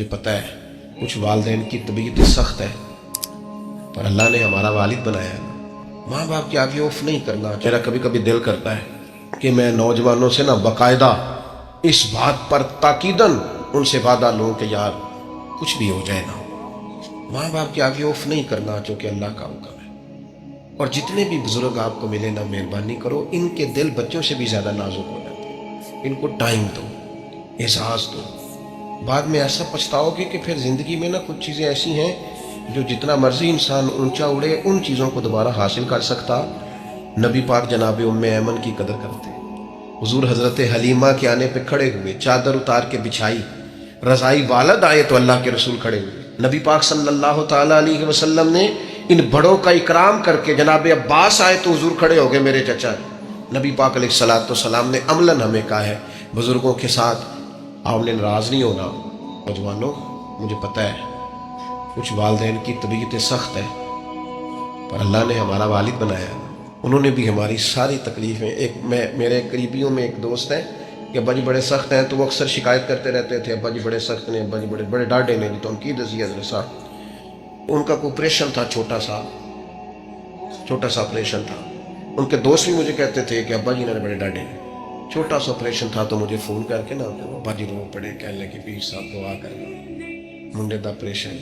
مجھے پتہ ہے کچھ والدین کی طبیعت سخت ہے، پر اللہ نے ہمارا والد بنایا ہے، ماں باپ کے آگے اوف نہیں کرنا۔ میرا کبھی کبھی دل کرتا ہے کہ میں نوجوانوں سے باقاعدہ اس بات پر تاکیداً ان سے وعدہ لوں کہ یار کچھ بھی ہو جائے نا، ماں باپ کے آگے اوف نہیں کرنا، چونکہ اللہ کا حکم ہے۔ اور جتنے بھی بزرگ آپ کو ملے نا، مہربانی کرو، ان کے دل بچوں سے بھی زیادہ نازک ہو جاتے ہیں، ان کو ٹائم دو، احساس دو۔ بعد میں ایسا پچھتاؤ گے کہ پھر زندگی میں کچھ چیزیں ایسی ہیں جو جتنا مرضی انسان اونچا اڑے ان چیزوں کو دوبارہ حاصل کر سکتا۔ نبی پاک جناب ام ایمن کی قدر کرتے، حضور حضرت حلیمہ کے آنے پہ کھڑے ہوئے، چادر اتار کے بچھائی، رضائی والد آئے تو اللہ کے رسول کھڑے ہوئے، نبی پاک صلی اللہ تعالیٰ علیہ وسلم نے ان بڑوں کا اکرام کر کے، جناب عباس آئے تو حضور کھڑے ہو گئے، میرے چچا۔ نبی پاک علیہ السلام نے عملاً ہمیں کہا ہے بزرگوں کے ساتھ آپ نے ناراض نہیں ہونا۔ نوجوانوں، مجھے پتہ ہے کچھ والدین کی طبیعت سخت ہے، پر اللہ نے ہمارا والد بنایا ہے، انہوں نے بھی ہماری ساری تکلیفیں میرے قریبیوں میں ایک دوست ہیں کہ ابا جی بڑے سخت ہیں، تو وہ اکثر شکایت کرتے رہتے تھے، ابا جی بڑے سخت ہیں، ابا جی بڑے ڈاڈے نے، تو ان کی دسی حضرت صاحب، ان کا کوئی آپریشن تھا، چھوٹا سا آپریشن تھا۔ ان کے دوست بھی مجھے کہتے تھے کہ ابا جی نے بڑے ڈاڈے ہیں، چھوٹا سا آپریشن تھا، تو مجھے فون کر کے ابا جی رو پڑے، کہنے لگے پیر صاحب دعا کرنا منڈے دا آپریشن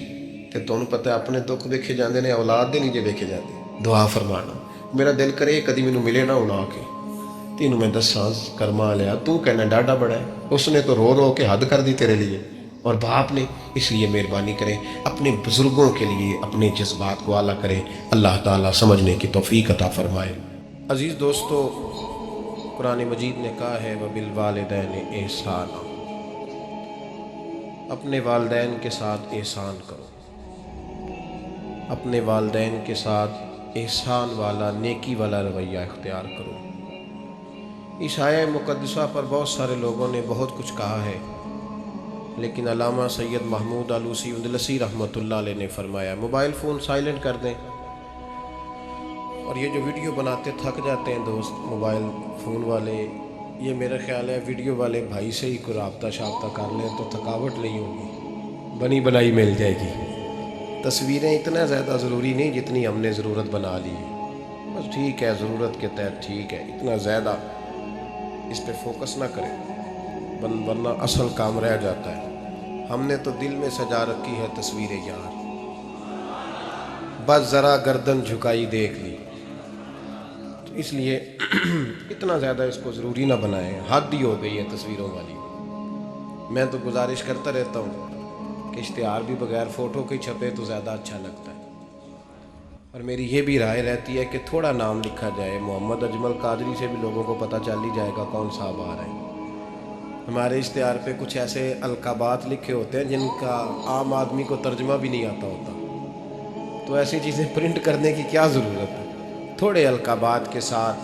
تے تمہیں پتہ ہے اپنے دکھ دیکھے جاندے نے، اولاد دے نہیں جے دیکھے جاندے، دعا فرمانا۔ میرا دل کرے کدی مینوں ملے نہ ہونا کے تینوں میں دساں کرما لیا، تو کہنا ڈاڈا بڑا ہے، اس نے تو رو کے حد کر دی تیرے لیے، اور باپ نے، اس لیے مہربانی کریں اپنے بزرگوں کے لیے اپنے جذبات کو اعلیٰ کریں، اللہ تعالیٰ سمجھنے کی توفیق عطا فرمائے۔ عزیز دوستو، قرآن مجید نے کہا ہے وَبِالْوَالِدَيْنِ احسانا، اپنے والدین کے ساتھ احسان کرو، اپنے والدین کے ساتھ احسان والا، نیکی والا رویہ اختیار کرو۔ اس آیہ مقدسہ پر بہت سارے لوگوں نے بہت کچھ کہا ہے، لیکن علامہ سید محمود آلوسی اندلسی رحمۃ اللہ علیہ نے فرمایا موبائل فون سائلنٹ کر دیں، اور یہ جو ویڈیو بناتے تھک جاتے ہیں دوست موبائل فون والے، یہ میرا خیال ہے ویڈیو والے بھائی سے ہی کوئی رابطہ شابطہ کر لیں تو تھکاوٹ نہیں ہوگی، بنی بنائی مل جائے گی۔ تصویریں اتنا زیادہ ضروری نہیں جتنی ہم نے ضرورت بنا لی ہے، بس ٹھیک ہے ضرورت کے تحت ٹھیک ہے، اتنا زیادہ اس پہ فوکس نہ کریں ورنہ اصل کام رہ جاتا ہے۔ ہم نے تو دل میں سجا رکھی ہے تصویر یار، بس ذرا گردن جھکائی دیکھ لی، تو اس لیے اتنا زیادہ اس کو ضروری نہ بنائیں، حد ہی ہو گئی ہے تصویروں والی۔ میں تو گزارش کرتا رہتا ہوں کہ اشتہار بھی بغیر فوٹو کے چھپے تو زیادہ اچھا لگتا ہے، اور میری یہ بھی رائے رہتی ہے کہ تھوڑا نام لکھا جائے، محمد اجمل قادری سے بھی لوگوں کو پتہ چل ہی جائے گا کون صاحب آ رہے ہیں۔ ہمارے اشتہار پہ کچھ ایسے القابات لکھے ہوتے ہیں جن کا عام آدمی کو ترجمہ بھی نہیں آتا ہوتا، تو ایسی چیزیں پرنٹ کرنے کی کیا ضرورت ہے؟ تھوڑے القابات کے ساتھ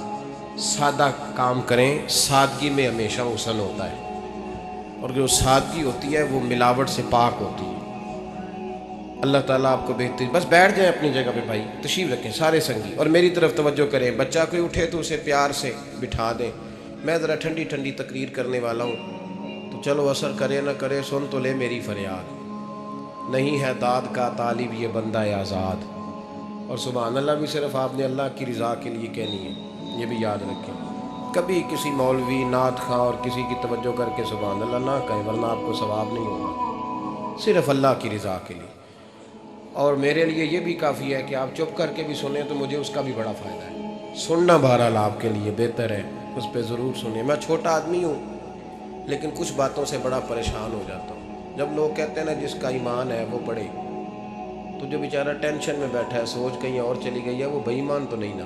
سادہ کام کریں، سادگی میں ہمیشہ حسن ہوتا ہے، اور جو سادگی ہوتی ہے وہ ملاوٹ سے پاک ہوتی ہے۔ اللہ تعالیٰ آپ کو بہترین، بس بیٹھ جائیں اپنی جگہ پہ بھائی، تشریف رکھیں سارے سنگی، اور میری طرف توجہ کریں، بچہ کوئی اٹھے تو اسے پیار سے بٹھا دیں۔ میں ذرا ٹھنڈی ٹھنڈی تقریر کرنے والا ہوں، تو چلو اثر کرے نہ کرے سن تو لے میری فریاد، نہیں ہے داد کا طالب یہ بندہ آزاد، اور سبحان اللہ بھی صرف آپ نے اللہ کی رضا کے لیے کہنی ہے، یہ بھی یاد رکھیں۔ کبھی کسی مولوی، نعت خواں اور کسی کی توجہ کر کے سبحان اللہ نہ کہیں، ورنہ آپ کو ثواب نہیں ہوگا، صرف اللہ کی رضا کے لیے۔ اور میرے لیے یہ بھی کافی ہے کہ آپ چپ کر کے بھی سنیں تو مجھے اس کا بھی بڑا فائدہ ہے، سننا بہرحال آپ کے لیے بہتر ہے، اس پہ ضرور سنیں۔ میں چھوٹا آدمی ہوں لیکن کچھ باتوں سے بڑا پریشان ہو جاتا ہوں، جب لوگ کہتے ہیں نا جس کا ایمان ہے وہ پڑھے، تو جو بیچارہ ٹینشن میں بیٹھا ہے، سوچ کہیں اور چلی گئی ہے، وہ بے ایمان تو نہیں نا؟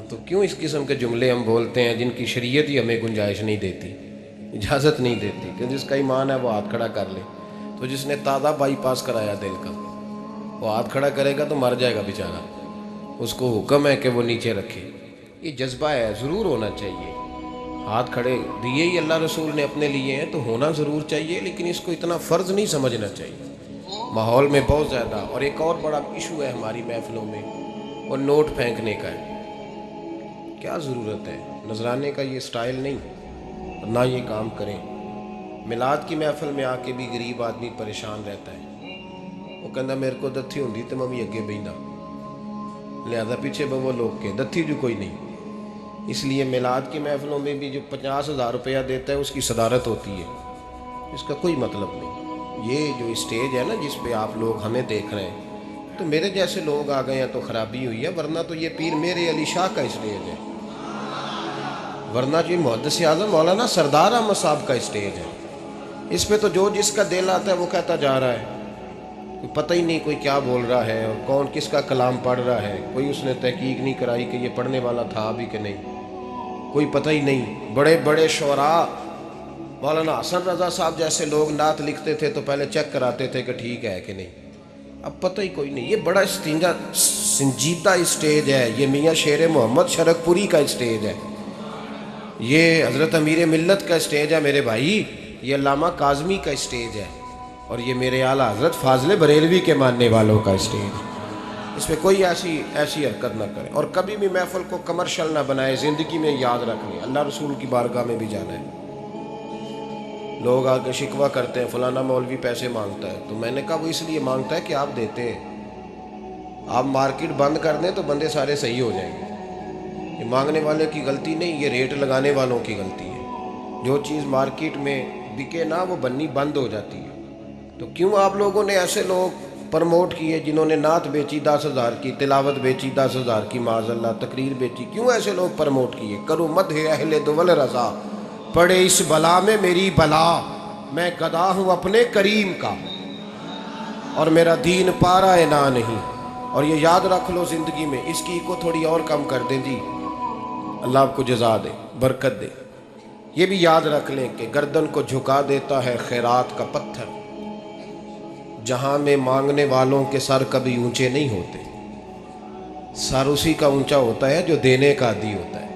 تو کیوں اس قسم کے جملے ہم بولتے ہیں جن کی شریعت ہی ہمیں گنجائش نہیں دیتی، اجازت نہیں دیتی کہ جس کا ایمان ہے وہ ہاتھ کھڑا کر لے؟ تو جس نے تازہ بائی پاس کرایا دل کا، وہ ہاتھ کھڑا کرے گا تو مر جائے گا بیچارہ، اس کو حکم ہے کہ وہ نیچے رکھے۔ یہ جذبہ ہے، ضرور ہونا چاہیے، ہاتھ کھڑے دیے ہی اللہ رسول نے اپنے لیے ہیں تو ہونا ضرور چاہیے، لیکن اس کو اتنا فرض نہیں سمجھنا چاہیے ماحول میں بہت زیادہ۔ اور ایک اور بڑا ایشو ہے ہماری محفلوں میں، وہ نوٹ پھینکنے کا ہے۔ کیا ضرورت ہے؟ نذرانے کا یہ سٹائل نہیں، نہ یہ کام کریں۔ میلاد کی محفل میں آ کے بھی غریب آدمی پریشان رہتا ہے. وہ کہنا میرے کو دتھی ہوندی تو میں بھی اگے بہنا، لہذا پیچھے وہ لوگ کے دتھی جو کوئی نہیں. اس لیے میلاد کی محفلوں میں بھی جو 50,000 روپیہ دیتا ہے اس کی صدارت ہوتی ہے، اس کا کوئی مطلب نہیں. یہ جو اسٹیج ہے نا جس پہ آپ لوگ ہمیں دیکھ رہے ہیں، تو میرے جیسے لوگ آ گئے ہیں تو خرابی ہوئی ہے، ورنہ تو یہ پیر میرے علی شاہ کا اسٹیج ہے، ورنہ جو محدث اعظم مولانا سردار احمد صاحب کا اسٹیج ہے. اس پہ تو جو جس کا دل آتا ہے وہ کہتا جا رہا ہے، کوئی پتہ ہی نہیں کوئی کیا بول رہا ہے اور کون کس کا کلام پڑھ رہا ہے. کوئی اس نے تحقیق نہیں کرائی کہ یہ پڑھنے والا تھا بھی کہ نہیں، کوئی پتہ ہی نہیں. بڑے بڑے شعراء مولانا حسن رضا صاحب جیسے لوگ نعت لکھتے تھے تو پہلے چیک کراتے تھے کہ ٹھیک ہے کہ نہیں، اب پتہ ہی کوئی نہیں. یہ بڑا سنجیدہ اسٹیج ہے، یہ میاں شیر محمد شرک پوری کا اسٹیج ہے، یہ حضرت امیر ملت کا اسٹیج ہے میرے بھائی، یہ علامہ کاظمی کا اسٹیج ہے، اور یہ میرے اعلیٰ حضرت فاضل بریلوی کے ماننے والوں کا اسٹیج. اس میں کوئی ایسی حرکت نہ کرے، اور کبھی بھی محفل کو کمرشل نہ بنائے. زندگی میں یاد رکھ لیں، اللہ رسول کی بارگاہ میں بھی جانا ہے. لوگ آ کے شکوہ کرتے ہیں فلانا مولوی پیسے مانگتا ہے، تو میں نے کہا وہ اس لیے مانگتا ہے کہ آپ دیتے ہیں. آپ مارکیٹ بند کر دیں تو بندے سارے صحیح ہو جائیں گے. یہ مانگنے والے کی غلطی نہیں، یہ ریٹ لگانے والوں کی غلطی ہے. جو چیز مارکیٹ میں بکے نہ وہ بننی بند ہو جاتی ہے. تو کیوں آپ لوگوں نے ایسے لوگ پرموٹ کیے جنہوں نے نعت بیچی 10,000 کی، تلاوت بیچی 10,000 کی، معاذ اللہ تقریر بیچی، کیوں ایسے لوگ پرموٹ کیے؟ کرو مدح اہل دول رضا، پڑے اس بلا میں میری بلا، میں گدا ہوں اپنے کریم کا اور میرا دین پارا نا نہیں. اور یہ یاد رکھ لو زندگی میں، اس کی کو تھوڑی اور کم کر دیں جی، اللہ آپ کو جزا دے، برکت دے. یہ بھی یاد رکھ لیں کہ گردن کو جھکا دیتا ہے خیرات کا پتھر، جہاں میں مانگنے والوں کے سر کبھی اونچے نہیں ہوتے. سر اسی کا اونچا ہوتا ہے جو دینے کا عادی ہوتا ہے.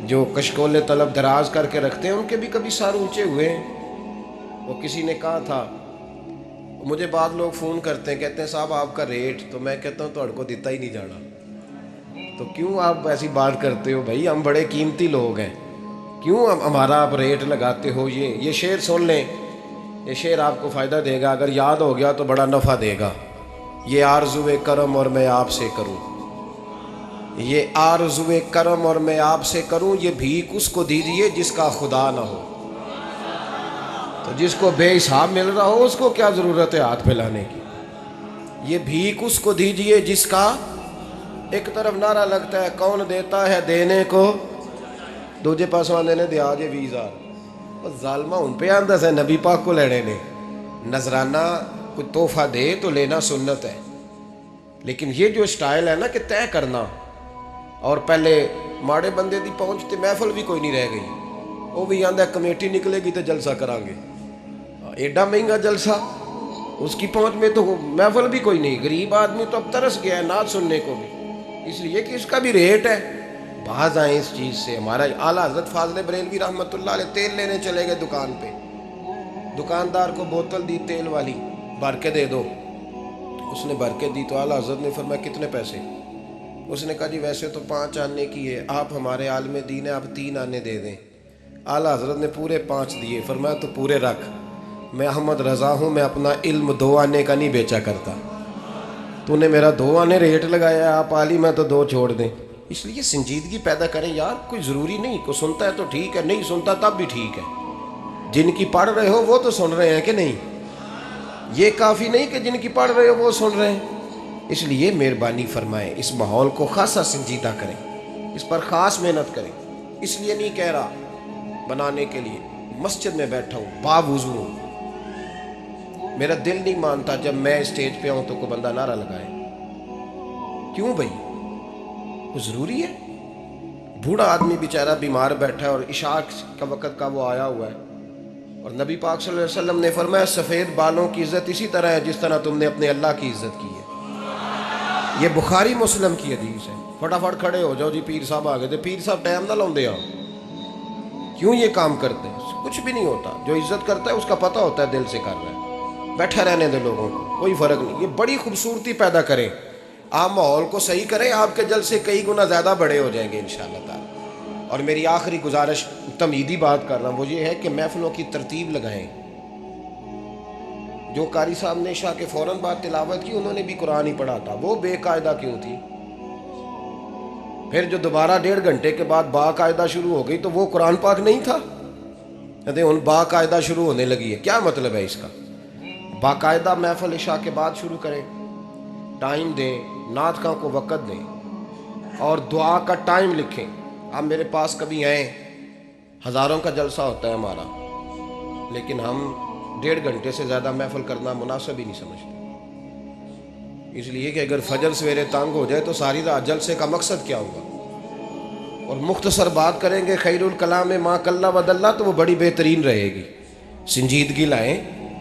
جو کشکول طلب دراز کر کے رکھتے ہیں ان کے بھی کبھی سر اونچے ہوئے ہیں. وہ کسی نے کہا تھا، مجھے بعض لوگ فون کرتے ہیں کہتے ہیں صاحب آپ کا ریٹ، تو میں کہتا ہوں تہاڈے کو دیتا ہی نہیں جانا. تو کیوں آپ ایسی بات کرتے ہو بھائی؟ ہم بڑے قیمتی لوگ ہیں، کیوں ہمارا آپ ریٹ لگاتے ہو؟ یہ شعر سن لیں، یہ شعر آپ کو فائدہ دے گا، اگر یاد ہو گیا تو بڑا نفع دے گا. یہ آرزو کرم اور میں آپ سے کروں، یہ آرزو کرم اور میں آپ سے کروں، یہ بھیک اس کو دیجیے جس کا خدا نہ ہو. تو جس کو بے حساب مل رہا ہو اس کو کیا ضرورت ہے ہاتھ پھیلانے کی؟ یہ بھیک اس کو دیجیے جس کا، ایک طرف نعرہ لگتا ہے کون دیتا ہے دینے کو، دوجے پاس آدھے نے دیا جے 20,000. ظالمہ ان پہ آندہ سے نبی پاک کو لینے نے. نذرانہ کوئی تحفہ دے تو لینا سنت ہے، لیکن یہ جو سٹائل ہے نا کہ طے کرنا، اور پہلے ماڑے بندے دی پہنچتے محفل بھی کوئی نہیں رہ گئی. وہ بھی آندہ کمیٹی نکلے گی تو جلسہ کران گے، ایڈا مہنگا جلسہ، اس کی پہنچ میں تو محفل بھی کوئی نہیں. غریب آدمی تو اب ترس گیا ہے نعت سننے کو بھی، اس لیے کہ اس کا بھی ریٹ ہے. باز آئیں اس چیز سے. ہمارا اعلیٰ حضرت فاضل بریلوی رحمۃ اللہ علیہ تیل لینے چلے گئے دکان پہ، دکاندار کو بوتل دی تیل والی، بھر کے دے دو. اس نے بھر کے دی تو اعلیٰ حضرت نے فرمایا کتنے پیسے؟ اس نے کہا جی ویسے تو 5 آنے کی ہے، آپ ہمارے عالم دین ہیں، آپ 3 آنے دے دیں. اعلیٰ حضرت نے پورے 5 دیے، فرمایا تو پورے رکھ، میں احمد رضا ہوں، میں اپنا علم 2 آنے کا نہیں بیچا کرتا. تو نے میرا 2 آنے ریٹ لگایا ہے، آپ عالم ہے تو 2 چھوڑ دیں. اس لیے سنجیدگی پیدا کریں یار. کوئی ضروری نہیں، کوئی سنتا ہے تو ٹھیک ہے، نہیں سنتا تب بھی ٹھیک ہے. جن کی پڑھ رہے ہو وہ تو سن رہے ہیں کہ نہیں؟ یہ کافی نہیں کہ جن کی پڑھ رہے ہو وہ سن رہے ہیں. اس لیے مہربانی فرمائیں اس ماحول کو خاصا سنجیدہ کریں، اس پر خاص محنت کریں. اس لیے نہیں کہہ رہا بنانے کے لیے، مسجد میں بیٹھا ہوں باوضو ہوں، میرا دل نہیں مانتا جب میں اسٹیج پہ آؤں تو کوئی بندہ نعرہ لگائے. کیوں بھائی؟ وہ ضروری ہے؟ بوڑھا آدمی بیچارہ بیمار بیٹھا ہے اور عشاء کا وقت کا وہ آیا ہوا ہے، اور نبی پاک صلی اللہ علیہ وسلم نے فرمایا سفید بالوں کی عزت اسی طرح ہے جس طرح تم نے اپنے اللہ کی عزت کی ہے. یہ بخاری مسلم کی حدیث ہے. فٹافٹ کھڑے ہو جاؤ جی پیر صاحب آ گئے تھے، پیر صاحب ٹائم نہ لاؤندے آؤ. کیوں یہ کام کرتے ہیں؟ کچھ بھی نہیں ہوتا. جو عزت کرتا ہے اس کا پتہ ہوتا ہے دل سے کر رہا ہے. بیٹھا رہنے دے لوگوں کو، کوئی فرق نہیں. یہ بڑی خوبصورتی پیدا کریں، آپ ماحول کو صحیح کریں، آپ کے جلسے کئی گنا زیادہ بڑے ہو جائیں گے انشاءاللہ تعالی. اور میری آخری گزارش تمہیدی بات کر رہا ہوں وہ یہ ہے کہ محفلوں کی ترتیب لگائیں. جو قاری صاحب نے عشاء کے فوراً بعد تلاوت کی انہوں نے بھی قرآن ہی پڑھا تھا، وہ بے قاعدہ کیوں تھی؟ پھر جو دوبارہ 1.5 گھنٹے کے بعد باقاعدہ شروع ہو گئی تو وہ قرآن پاک نہیں تھا؟ کہتے ہیں ان باقاعدہ شروع ہونے لگی ہے. کیا مطلب ہے اس کا؟ باقاعدہ محفل عشاء کے بعد شروع کریں، ٹائم دیں، نعت خواں کو وقت دیں اور دعا کا ٹائم لکھیں. آپ میرے پاس کبھی آئیں، ہزاروں کا جلسہ ہوتا ہے ہمارا، لیکن ہم 1.5 گھنٹے سے زیادہ محفل کرنا مناسب ہی نہیں سمجھتے. اس لیے کہ اگر فجر سویرے تانگ ہو جائے تو ساری رات جلسے کا مقصد کیا ہوگا؟ اور مختصر بات کریں گے خیر الکلام ما قل و دل تو وہ بڑی بہترین رہے گی. سنجیدگی لائیں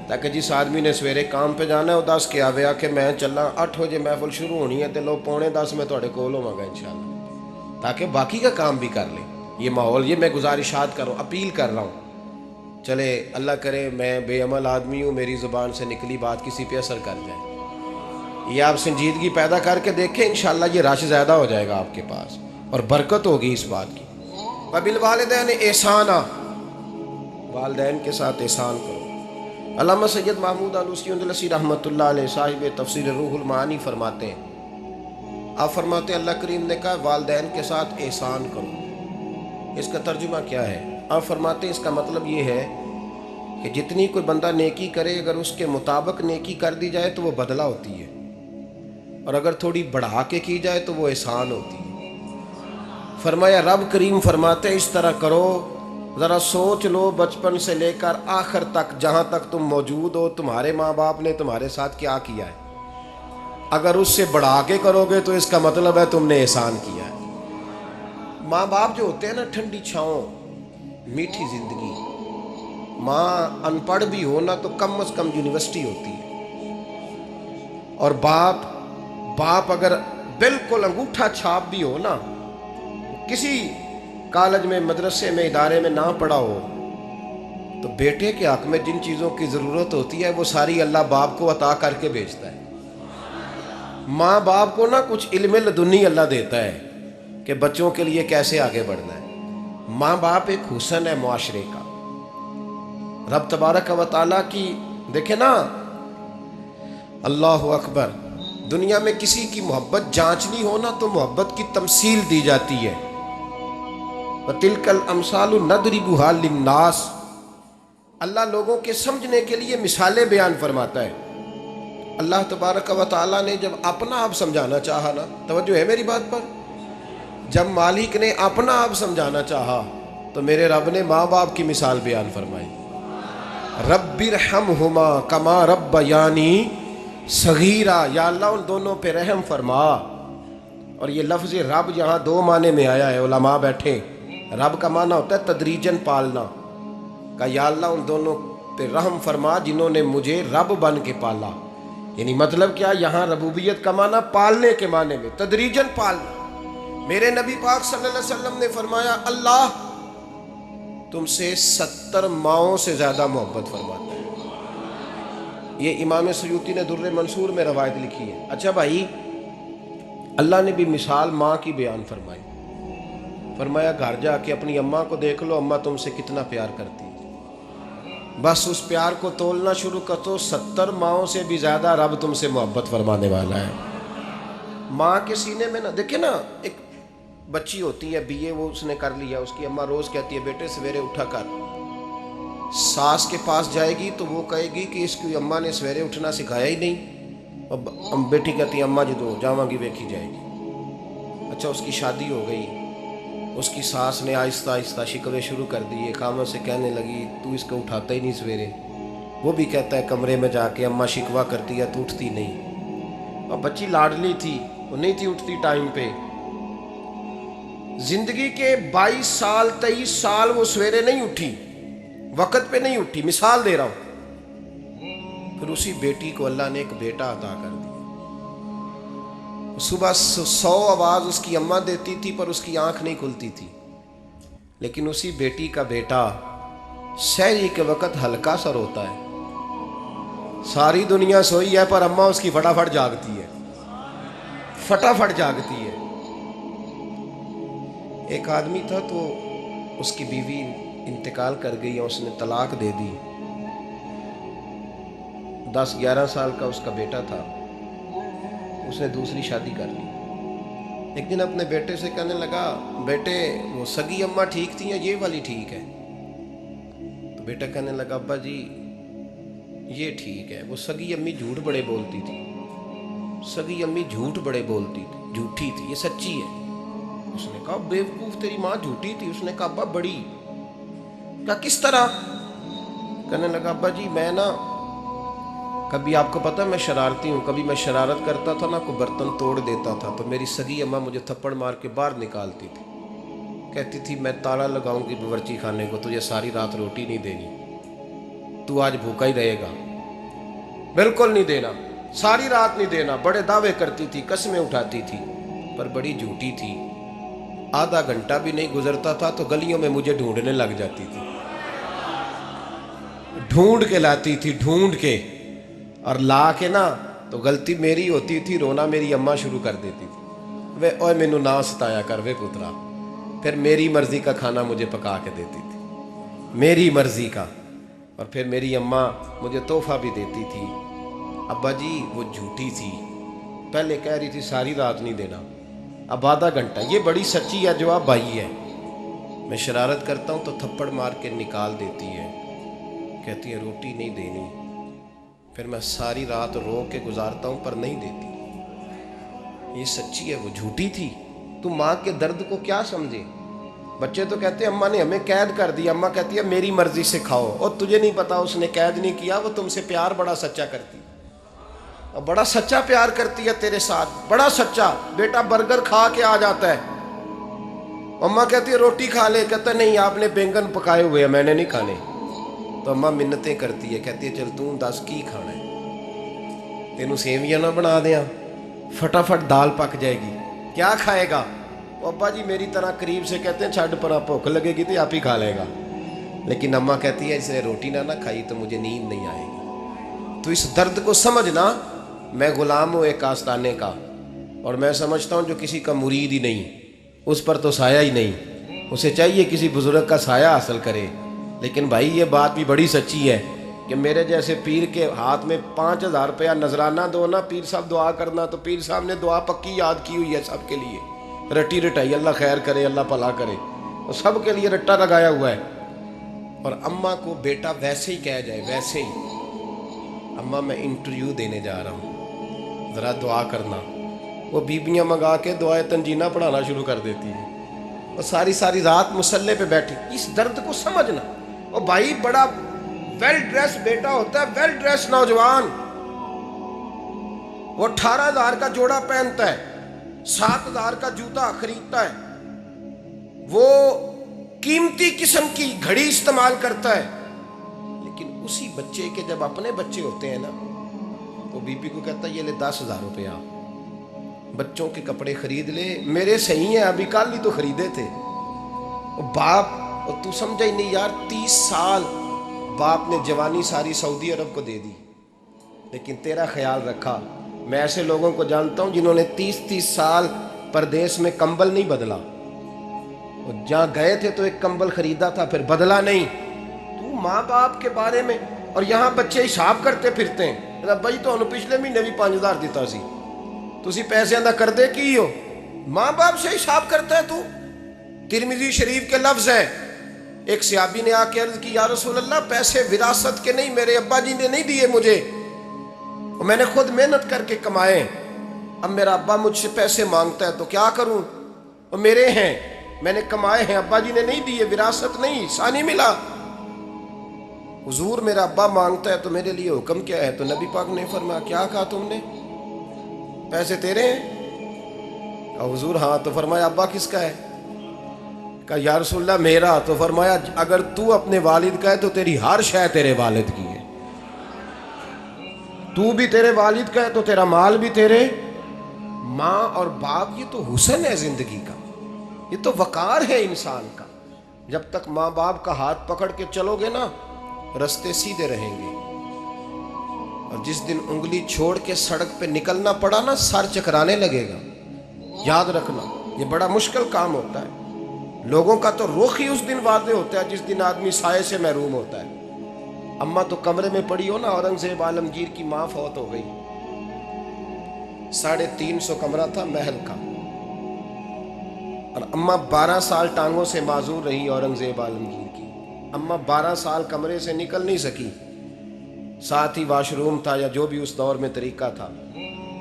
تاکہ جس آدمی نے سویرے کام پہ جانا ہے وہ 10 کے آوے کہ میں چلا 8 بجے محفل شروع ہونی ہے تو لو 9:45 میں تھوڑے کول ہوں گا انشاءاللہ، تاکہ باقی کا کام بھی کر لیں. یہ ماحول، یہ میں گزارشات کر رہا ہوں، اپیل کر رہا ہوں. چلے اللہ کرے میں بے عمل آدمی ہوں، میری زبان سے نکلی بات کسی پہ اثر کر جائے. یہ آپ سنجیدگی پیدا کر کے دیکھیں، انشاءاللہ یہ رش زیادہ ہو جائے گا آپ کے پاس اور برکت ہوگی اس بات کی. وبالوالدین احسانا، والدین کے ساتھ احسان کرو. علامہ سید محمود آلوسی اندلسی رحمۃ اللہ علیہ صاحب تفسیر روح المعانی فرماتے ہیں، آپ فرماتے ہیں اللہ کریم نے کہا والدین کے ساتھ احسان کرو. اس کا ترجمہ کیا ہے؟ آپ فرماتے ہیں اس کا مطلب یہ ہے کہ جتنی کوئی بندہ نیکی کرے اگر اس کے مطابق نیکی کر دی جائے تو وہ بدلہ ہوتی ہے، اور اگر تھوڑی بڑھا کے کی جائے تو وہ احسان ہوتی ہے. فرمایا رب کریم فرماتے ہیں اس طرح کرو، ذرا سوچ لو بچپن سے لے کر آخر تک جہاں تک تم موجود ہو تمہارے ماں باپ نے تمہارے ساتھ کیا کیا ہے. اگر اس سے بڑھا کے کرو گے تو اس کا مطلب ہے تم نے احسان کیا ہے. ماں باپ جو ہوتے ہیں نا، ٹھنڈی چھاؤں، میٹھی زندگی. ماں ان پڑھ بھی ہو نا تو کم از کم یونیورسٹی ہوتی ہے، اور باپ اگر بالکل انگوٹھا چھاپ بھی ہو نا، کسی کالج میں مدرسے میں ادارے میں نہ پڑھا ہو، تو بیٹے کے حق میں جن چیزوں کی ضرورت ہوتی ہے وہ ساری اللہ باپ کو عطا کر کے بھیجتا ہے. ماں باپ کو نا کچھ علم لدنی اللہ دیتا ہے کہ بچوں کے لیے کیسے آگے بڑھنا ہے. ماں باپ ایک حسن ہے معاشرے کا. رب تبارک و تعالیٰ کی دیکھیں نا، اللہ اکبر، دنیا میں کسی کی محبت جانچنی ہو نا تو محبت کی تمثیل دی جاتی ہے. وَتِلْكَ الْأَمْثَالُ نَضْرِبُهَا لِلنَّاسِ، اللہ لوگوں کے سمجھنے کے لیے مثالیں بیان فرماتا ہے. اللہ تبارک و تعالیٰ نے جب اپنا آپ سمجھانا چاہا نا، توجہ ہے میری بات پر، جب مالک نے اپنا آپ سمجھانا چاہا تو میرے رب نے ماں باپ کی مثال بیان فرمائی. رب ارحمہما کما ربیانی صغیرا، یا اللہ ان دونوں پہ رحم فرما. اور یہ لفظ رب یہاں 2 معنی میں آیا ہے، علماء بیٹھے. رب کا معنی ہوتا ہے تدریجن پالنا، کہ یا اللہ ان دونوں پہ رحم فرما جنہوں نے مجھے رب بن کے پالا. یعنی مطلب کیا؟ یہاں ربوبیت کا معنی پالنے کے معنی میں، تدریجن پالنا. میرے نبی پاک صلی اللہ علیہ وسلم نے فرمایا اللہ تم سے 70 ماؤں سے زیادہ محبت فرماتا ہے. یہ امام سیوطی نے در منصور میں روایت لکھی ہے. اچھا بھائی، اللہ نے بھی مثال ماں کی بیان فرمائی. فرمایا گھر جا کے اپنی اماں کو دیکھ لو، اماں تم سے کتنا پیار کرتی ہے. بس اس پیار کو تولنا شروع کر تو 70 ماؤں سے بھی زیادہ رب تم سے محبت فرمانے والا ہے. ماں کے سینے میں نا، دیکھیں نا، ایک بچی ہوتی ہے BA، وہ اس نے کر لیا، اس کی اماں روز کہتی ہے بیٹے سویرے اٹھا کر. ساس کے پاس جائے گی تو وہ کہے گی کہ اس کی اماں نے سویرے اٹھنا سکھایا ہی نہیں. اب بیٹی کہتی ہے اماں جی تو جاواں گی ویکھی جائے گی. اچھا اس کی شادی ہو گئی، اس کی ساس نے آہستہ آہستہ شکوے شروع کر دیے، خامن سے کہنے لگی تو اس کو اٹھاتا ہی نہیں سویرے. وہ بھی کہتا ہے کمرے میں جا کے اماں شکوہ کرتی ہے تو اٹھتی نہیں. اور بچی لاڈلی تھی، وہ نہیں تھی اٹھتی ٹائم پہ. زندگی کے 22 سال 23 سال وہ سویرے نہیں اٹھی، وقت پہ نہیں اٹھی. مثال دے رہا ہوں. پھر اسی بیٹی کو اللہ نے ایک بیٹا عطا کر دیا. صبح 100 آواز اس کی اماں دیتی تھی پر اس کی آنکھ نہیں کھلتی تھی. لیکن اسی بیٹی کا بیٹا سحری کے وقت ہلکا سا روتا ہے. ساری دنیا سوئی ہے پر اماں اس کی فٹافٹ جاگتی ہے، فٹافٹ جاگتی ہے. ایک آدمی تھا تو اس کی بیوی انتقال کر گئی اور اس نے طلاق دے دی. 10-11 سال کا اس کا بیٹا تھا. اس نے دوسری شادی کر لی. ایک دن اپنے بیٹے سے کہنے لگا بیٹے وہ سگی اماں ٹھیک تھی یا یہ والی ٹھیک ہے؟ تو بیٹا کہنے لگا ابا جی یہ ٹھیک ہے. وہ سگی امی جھوٹ بڑے بولتی تھی. سگی امی جھوٹ بڑے بولتی تھی, جھوٹی تھی, یہ سچی ہے. اس نے کہا بیوقوف تیری ماں جھوٹی تھی. اس نے کہا ابا بڑی. کہا کس طرح؟ کہنے لگا ابا جی میں نا کبھی آپ کو پتہ میں شرارتی ہوں, کبھی میں شرارت کرتا تھا نا کوئی برتن توڑ دیتا تھا تو میری سگی اماں مجھے تھپڑ مار کے باہر نکالتی تھی. کہتی تھی میں تالا لگاؤں گی باورچی خانے کو, تجھے ساری رات روٹی نہیں دینی, تو آج بھوکا ہی رہے گا. بالکل نہیں دینا, ساری رات نہیں دینا. بڑے دعوے کرتی تھی, قسمیں اٹھاتی تھی, پر بڑی جھوٹی تھی. آدھا گھنٹہ بھی نہیں گزرتا تھا تو گلیوں میں مجھے ڈھونڈنے لگ جاتی تھی. ڈھونڈ کے لاتی تھی, ڈھونڈ کے, اور لا کے نا تو غلطی میری ہوتی تھی. رونا میری اماں شروع کر دیتی تھی, وے اوے مینوں نہ ستایا کر وے پترا. پھر میری مرضی کا کھانا مجھے پکا کے دیتی تھی, میری مرضی کا. اور پھر میری اماں مجھے تحفہ بھی دیتی تھی. ابا جی وہ جھوٹی تھی. پہلے کہہ رہی تھی ساری رات نہیں دینا, اب آدھا گھنٹہ. یہ بڑی سچی ہے جو اب آئی ہے. میں شرارت کرتا ہوں تو تھپڑ مار کے نکال دیتی ہے. کہتی ہے روٹی نہیں دینی. پھر میں ساری رات رو کے گزارتا ہوں پر نہیں دیتی. یہ سچی ہے, وہ جھوٹی تھی. تو ماں کے درد کو کیا سمجھے. بچے تو کہتے ہیں اماں نے ہمیں قید کر دیا. اماں کہتی ہے میری مرضی سے کھاؤ. اور تجھے نہیں پتا اس نے قید نہیں کیا, وہ تم سے پیار بڑا سچا کرتی, اور بڑا سچا پیار کرتی ہے تیرے ساتھ, بڑا سچا. بیٹا برگر کھا کے آ جاتا ہے, اماں کہتی ہے روٹی کھا لے. کہتا ہے نہیں آپ نے بینگن پکائے ہوئے ہیں, میں نے نہیں کھانے. تو اماں منتیں کرتی ہے, کہتی ہے چل تم دس کی کھانا ہے, تینوں سیویاں نہ بنا دیاں, فٹافٹ دال پک جائے گی, کیا کھائے گا؟ ابا جی میری طرح قریب سے کہتے ہیں چھڈ پر بھوک لگے گی تو آپ ہی کھا لے گا. لیکن اماں کہتی ہے اسے روٹی نہ کھائی تو مجھے نیند نہیں آئے گی. تو اس درد کو سمجھنا. میں غلام ہوں ایک آستانے کا, اور میں سمجھتا ہوں جو کسی کا مرید ہی نہیں اس پر تو سایہ ہی نہیں. اسے چاہیے کسی بزرگ کا سایہ حاصل کرے. لیکن بھائی یہ بات بھی بڑی سچی ہے کہ میرے جیسے پیر کے ہاتھ میں 5,000 روپیہ نذرانہ دو نا, پیر صاحب دعا کرنا, تو پیر صاحب نے دعا پکی یاد کی ہوئی ہے سب کے لیے. رٹی رٹائی, اللہ خیر کرے, اللہ بھلا کرے, اور سب کے لیے رٹا لگایا ہوا ہے. اور اماں کو بیٹا ویسے ہی کہہ جائے, ویسے ہی اماں میں انٹرویو دینے جا رہا ہوں, ذرا دعا کرنا. وہ بیبیاں منگا کے دعائے تنجینہ پڑھانا شروع کر دیتی ہیں, اور ساری رات مصلے پہ بیٹھی. اس درد کو سمجھنا. اور بھائی بڑا ویل ڈریس بیٹا ہوتا ہے, ویل ڈریس نوجوان, وہ 18,000 کا جوڑا پہنتا ہے, 7,000 کا جوتا خریدتا ہے, وہ قیمتی قسم کی گھڑی استعمال کرتا ہے. لیکن اسی بچے کے جب اپنے بچے ہوتے ہیں نا تو بی بی کو کہتا ہے یہ لے 10,000 روپیہ, بچوں کے کپڑے خرید لے, میرے صحیح ہیں ابھی کل ہی تو خریدے تھے. باپ, اور تو سمجھا ہی نہیں یار, 30 سال باپ نے جوانی ساری سعودی عرب کو دے دی, لیکن تیرا خیال رکھا. میں ایسے لوگوں کو جانتا ہوں جنہوں نے 30 سال پردیس میں کمبل نہیں بدلا, اور جہاں گئے تھے تو ایک کمبل خریدا تھا پھر بدلا نہیں. تو ماں باپ کے بارے میں, اور یہاں بچے حساب کرتے پھرتے ہیں, بھائی تو انہوں پچھلے مہینے بھی 5,000 دیتا سی, تسی پیسے اندہ کر دے کی ہو. ماں باپ سے حساب کرتا ہے تو. ترمذی شریف کے لفظ ہیں, ایک صحابی نے آ کے عرض کی یا رسول اللہ پیسے وراثت کے نہیں, میرے ابا جی نے نہیں دیے مجھے, اور میں نے خود محنت کر کے کمائے, اب میرا ابا مجھ سے پیسے مانگتا ہے تو کیا کروں, اور میرے ہیں, میں نے کمائے ہیں, ابا جی نے نہیں دیے, وراثت نہیں, حصہ نہیں ملا. حضور میرا ابا مانگتا ہے تو میرے لیے حکم کیا ہے؟ تو نبی پاک نے فرمایا کیا کہا تم نے, پیسے تیرے ہیں؟ حضور ہاں. تو فرمایا ابا کس کا ہے؟ کہا یا رسول اللہ میرا. تو فرمایا اگر تو اپنے والد کا ہے تو تیری ہر شے تیرے والد کی ہے, تو بھی تیرے والد کا ہے تو تیرا مال بھی تیرے. ماں اور باپ یہ تو حسن ہے زندگی کا, یہ تو وقار ہے انسان کا. جب تک ماں باپ کا ہاتھ پکڑ کے چلو گے نا رستے سیدھے رہیں گے, اور جس دن انگلی چھوڑ کے سڑک پہ نکلنا پڑا نا سر چکرانے لگے گا. یاد رکھنا یہ بڑا مشکل کام ہوتا ہے. لوگوں کا تو رخ ہی اس دن واضح ہوتا ہے جس دن آدمی سائے سے محروم ہوتا ہے۔ اماں تو کمرے میں پڑی ہو نا، اورنگزیب عالمگیر کی ماں فوت ہو گئی، 350 کمرہ تھا محل کا، اور اماں 12 سال ٹانگوں سے معذور رہی اورنگزیب عالمگیر کی۔ اماں 12 سال کمرے سے نکل نہیں سکی، ساتھ ہی واش روم تھا یا جو بھی اس دور میں طریقہ تھا۔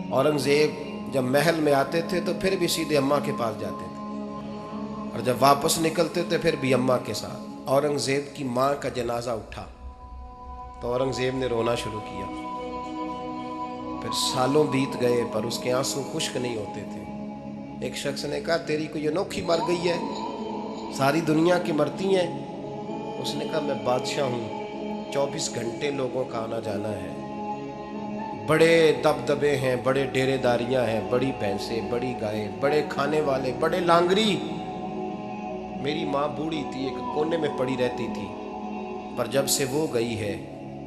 اورنگزیب جب محل میں آتے تھے تو پھر بھی سیدھے اماں کے پاس جاتے تھے، اور جب واپس نکلتے تھے پھر بھی اماں کے ساتھ۔ اورنگزیب کی ماں کا جنازہ اٹھا تو اورنگزیب نے رونا شروع کیا، پھر سالوں بیت گئے پر اس کے آنسو خشک نہیں ہوتے تھے۔ ایک شخص نے کہا تیری کوئی انوکھی مر گئی ہے، ساری دنیا کی مرتی ہیں؟ اس نے کہا میں بادشاہ ہوں، 24 گھنٹے لوگوں کا آنا جانا ہے، بڑے دبدبے ہیں، بڑے ڈیرے داریاں ہیں، بڑی بھینسیں، بڑی گائیں، بڑے کھانے والے، بڑے لانگری۔ میری ماں بوڑھی تھی، ایک کونے میں پڑی رہتی تھی، پر جب سے وہ گئی ہے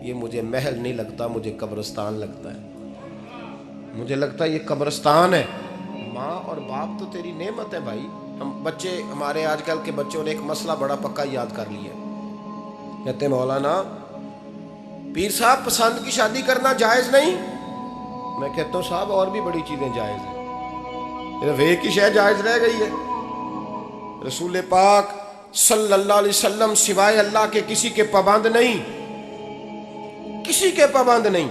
یہ مجھے محل نہیں لگتا، مجھے قبرستان لگتا ہے، مجھے لگتا ہے یہ قبرستان ہے۔ ماں اور باپ تو تیری نعمت ہے بھائی۔ ہم بچے، ہمارے آج کل کے بچوں نے ایک مسئلہ بڑا پکا یاد کر لیا، کہتے مولانا پیر صاحب پسند کی شادی کرنا جائز نہیں۔ میں کہتا ہوں صاحب اور بھی بڑی چیزیں جائز ہیں، صرف ایک ہی شے جائز رہ گئی ہے، رسول پاک صلی اللہ علیہ وسلم سوائے اللہ کے کسی کے پابند نہیں، کسی کے پابند نہیں۔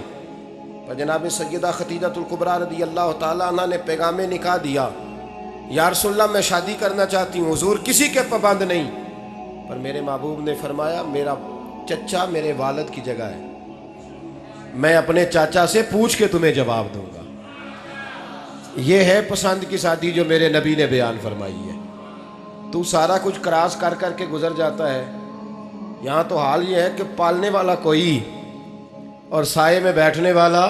پر جناب سیدہ خدیجہ الکبریٰ رضی اللہ تعالیٰ عنہ نے پیغام نکاح دیا، یا رسول اللہ میں شادی کرنا چاہتی ہوں، حضور کسی کے پابند نہیں، پر میرے محبوب نے فرمایا میرا چچا میرے والد کی جگہ ہے، میں اپنے چاچا سے پوچھ کے تمہیں جواب دوں گا۔ یہ ہے پسند کی شادی جو میرے نبی نے بیان فرمائی ہے۔ تو سارا کچھ کراس کر کر کے گزر جاتا ہے، یہاں تو حال یہ ہے کہ پالنے والا کوئی اور سائے میں بیٹھنے والا،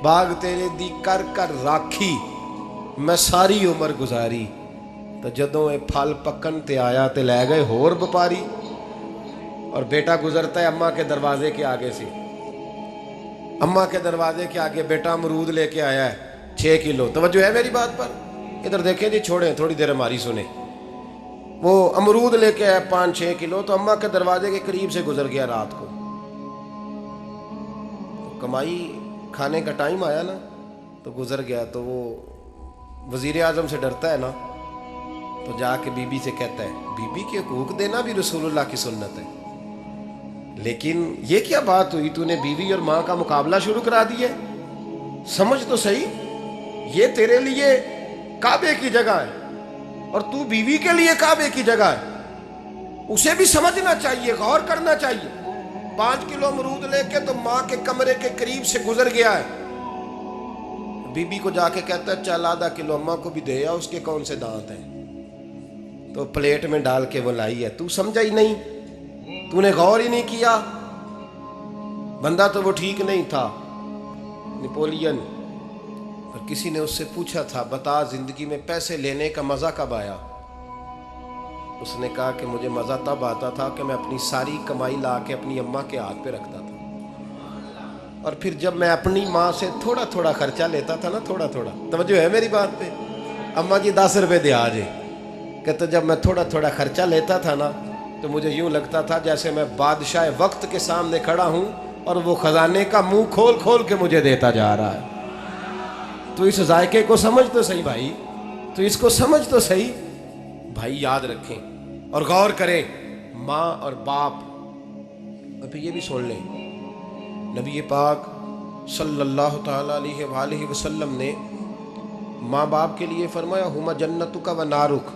باغ تیرے دی کر کر راکھی میں ساری عمر گزاری، تو جدوں اے پھل پکن تے آیا تے لے گئے ہور بپاری۔ اور بیٹا گزرتا ہے اماں کے دروازے کے آگے سے، اماں کے دروازے کے آگے بیٹا امرود لے کے آیا ہے 6 کلو۔ توجہ ہے میری بات پر؟ ادھر دیکھیں جی، چھوڑیں تھوڑی دیر ہماری سنیں۔ وہ امرود لے کے آیا 5-6 کلو، تو اماں کے دروازے کے قریب سے گزر گیا رات کو، کمائی کھانے کا ٹائم آیا نا تو گزر گیا۔ تو وہ وزیر اعظم سے ڈرتا ہے نا، تو جا کے بی بی سے کہتا ہے بی بی کے حقوق دینا بھی رسول اللہ کی سنت ہے، لیکن یہ کیا بات ہوئی، تو نے بیوی اور ماں کا مقابلہ شروع کرا دیا؟ سمجھ تو صحیح، یہ تیرے لیے کعبے کی جگہ ہے اور تو بیوی کے لیے کعبے کی جگہ ہے، اسے بھی سمجھنا چاہیے، غور کرنا چاہیے۔ 5 کلو امرود لے کے تو ماں کے کمرے کے قریب سے گزر گیا ہے، بی بی کو جا کے کہتا ہے چل آدھا کلو اماں کو بھی دے آ، اس کے کون سے دانت ہیں، تو پلیٹ میں ڈال کے وہ لائی ہے۔ تو سمجھا ہی نہیں، تو نے غور ہی نہیں کیا۔ بندہ تو وہ ٹھیک نہیں تھا، نپولین، اور کسی نے اس سے پوچھا تھا بتا زندگی میں پیسے لینے کا مزہ کب آیا؟ اس نے کہا کہ مجھے مزہ تب آتا تھا کہ میں اپنی ساری کمائی لا کے اپنی اماں کے ہاتھ پہ رکھتا تھا، اور پھر جب میں اپنی ماں سے تھوڑا تھوڑا خرچہ لیتا تھا نا، تھوڑا تھوڑا، توجہ ہے میری بات پہ؟ اماں جی 10 روپے دے آجے، کہتے جب میں تھوڑا تھوڑا خرچہ لیتا تھا نا تو مجھے یوں لگتا تھا جیسے میں بادشاہ وقت کے سامنے کھڑا ہوں اور وہ خزانے کا منہ کھول کھول کے مجھے دیتا جا رہا ہے۔ تو اس ذائقے کو سمجھ تو صحیح بھائی، تو اس کو سمجھ تو صحیح بھائی، یاد رکھیں اور غور کریں۔ ماں اور باپ، اور پھر یہ بھی سن لیں، نبی پاک صلی اللہ تعالیٰ علیہ وآلہ وسلم نے ماں باپ کے لیے فرمایا ہما جنتک و نارک،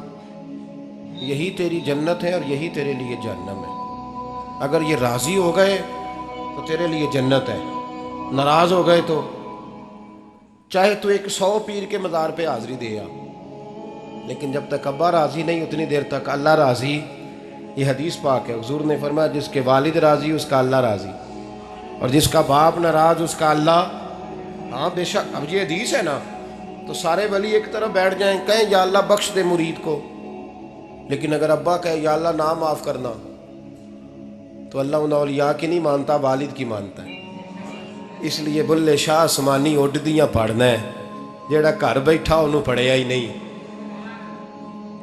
یہی تیری جنت ہے اور یہی تیرے لیے جہنم ہے۔ اگر یہ راضی ہو گئے تو تیرے لیے جنت ہے، ناراض ہو گئے تو چاہے تو 100 پیر کے مزار پہ حاضری دے آ، لیکن جب تک ابا راضی نہیں اتنی دیر تک اللہ راضی۔ یہ حدیث پاک ہے، حضور نے فرمایا جس کے والد راضی اس کا اللہ راضی، اور جس کا باپ ناراض اس کا اللہ۔ ہاں بے شک، اب یہ حدیث ہے نا، تو سارے ولی ایک طرف بیٹھ جائیں، کہیں یا اللہ بخش دے مرید کو، لیکن اگر ابا کہے یا اللہ نام معاف کرنا، تو اللہ ان اولیاء کی نہیں مانتا، والد کی مانتا ہے۔ اس لیے بلے شاہ آسمانی اڈ دیاں پڑھنا ہے، جیڑا گھر بیٹھا انہوں پڑھیا ہی نہیں۔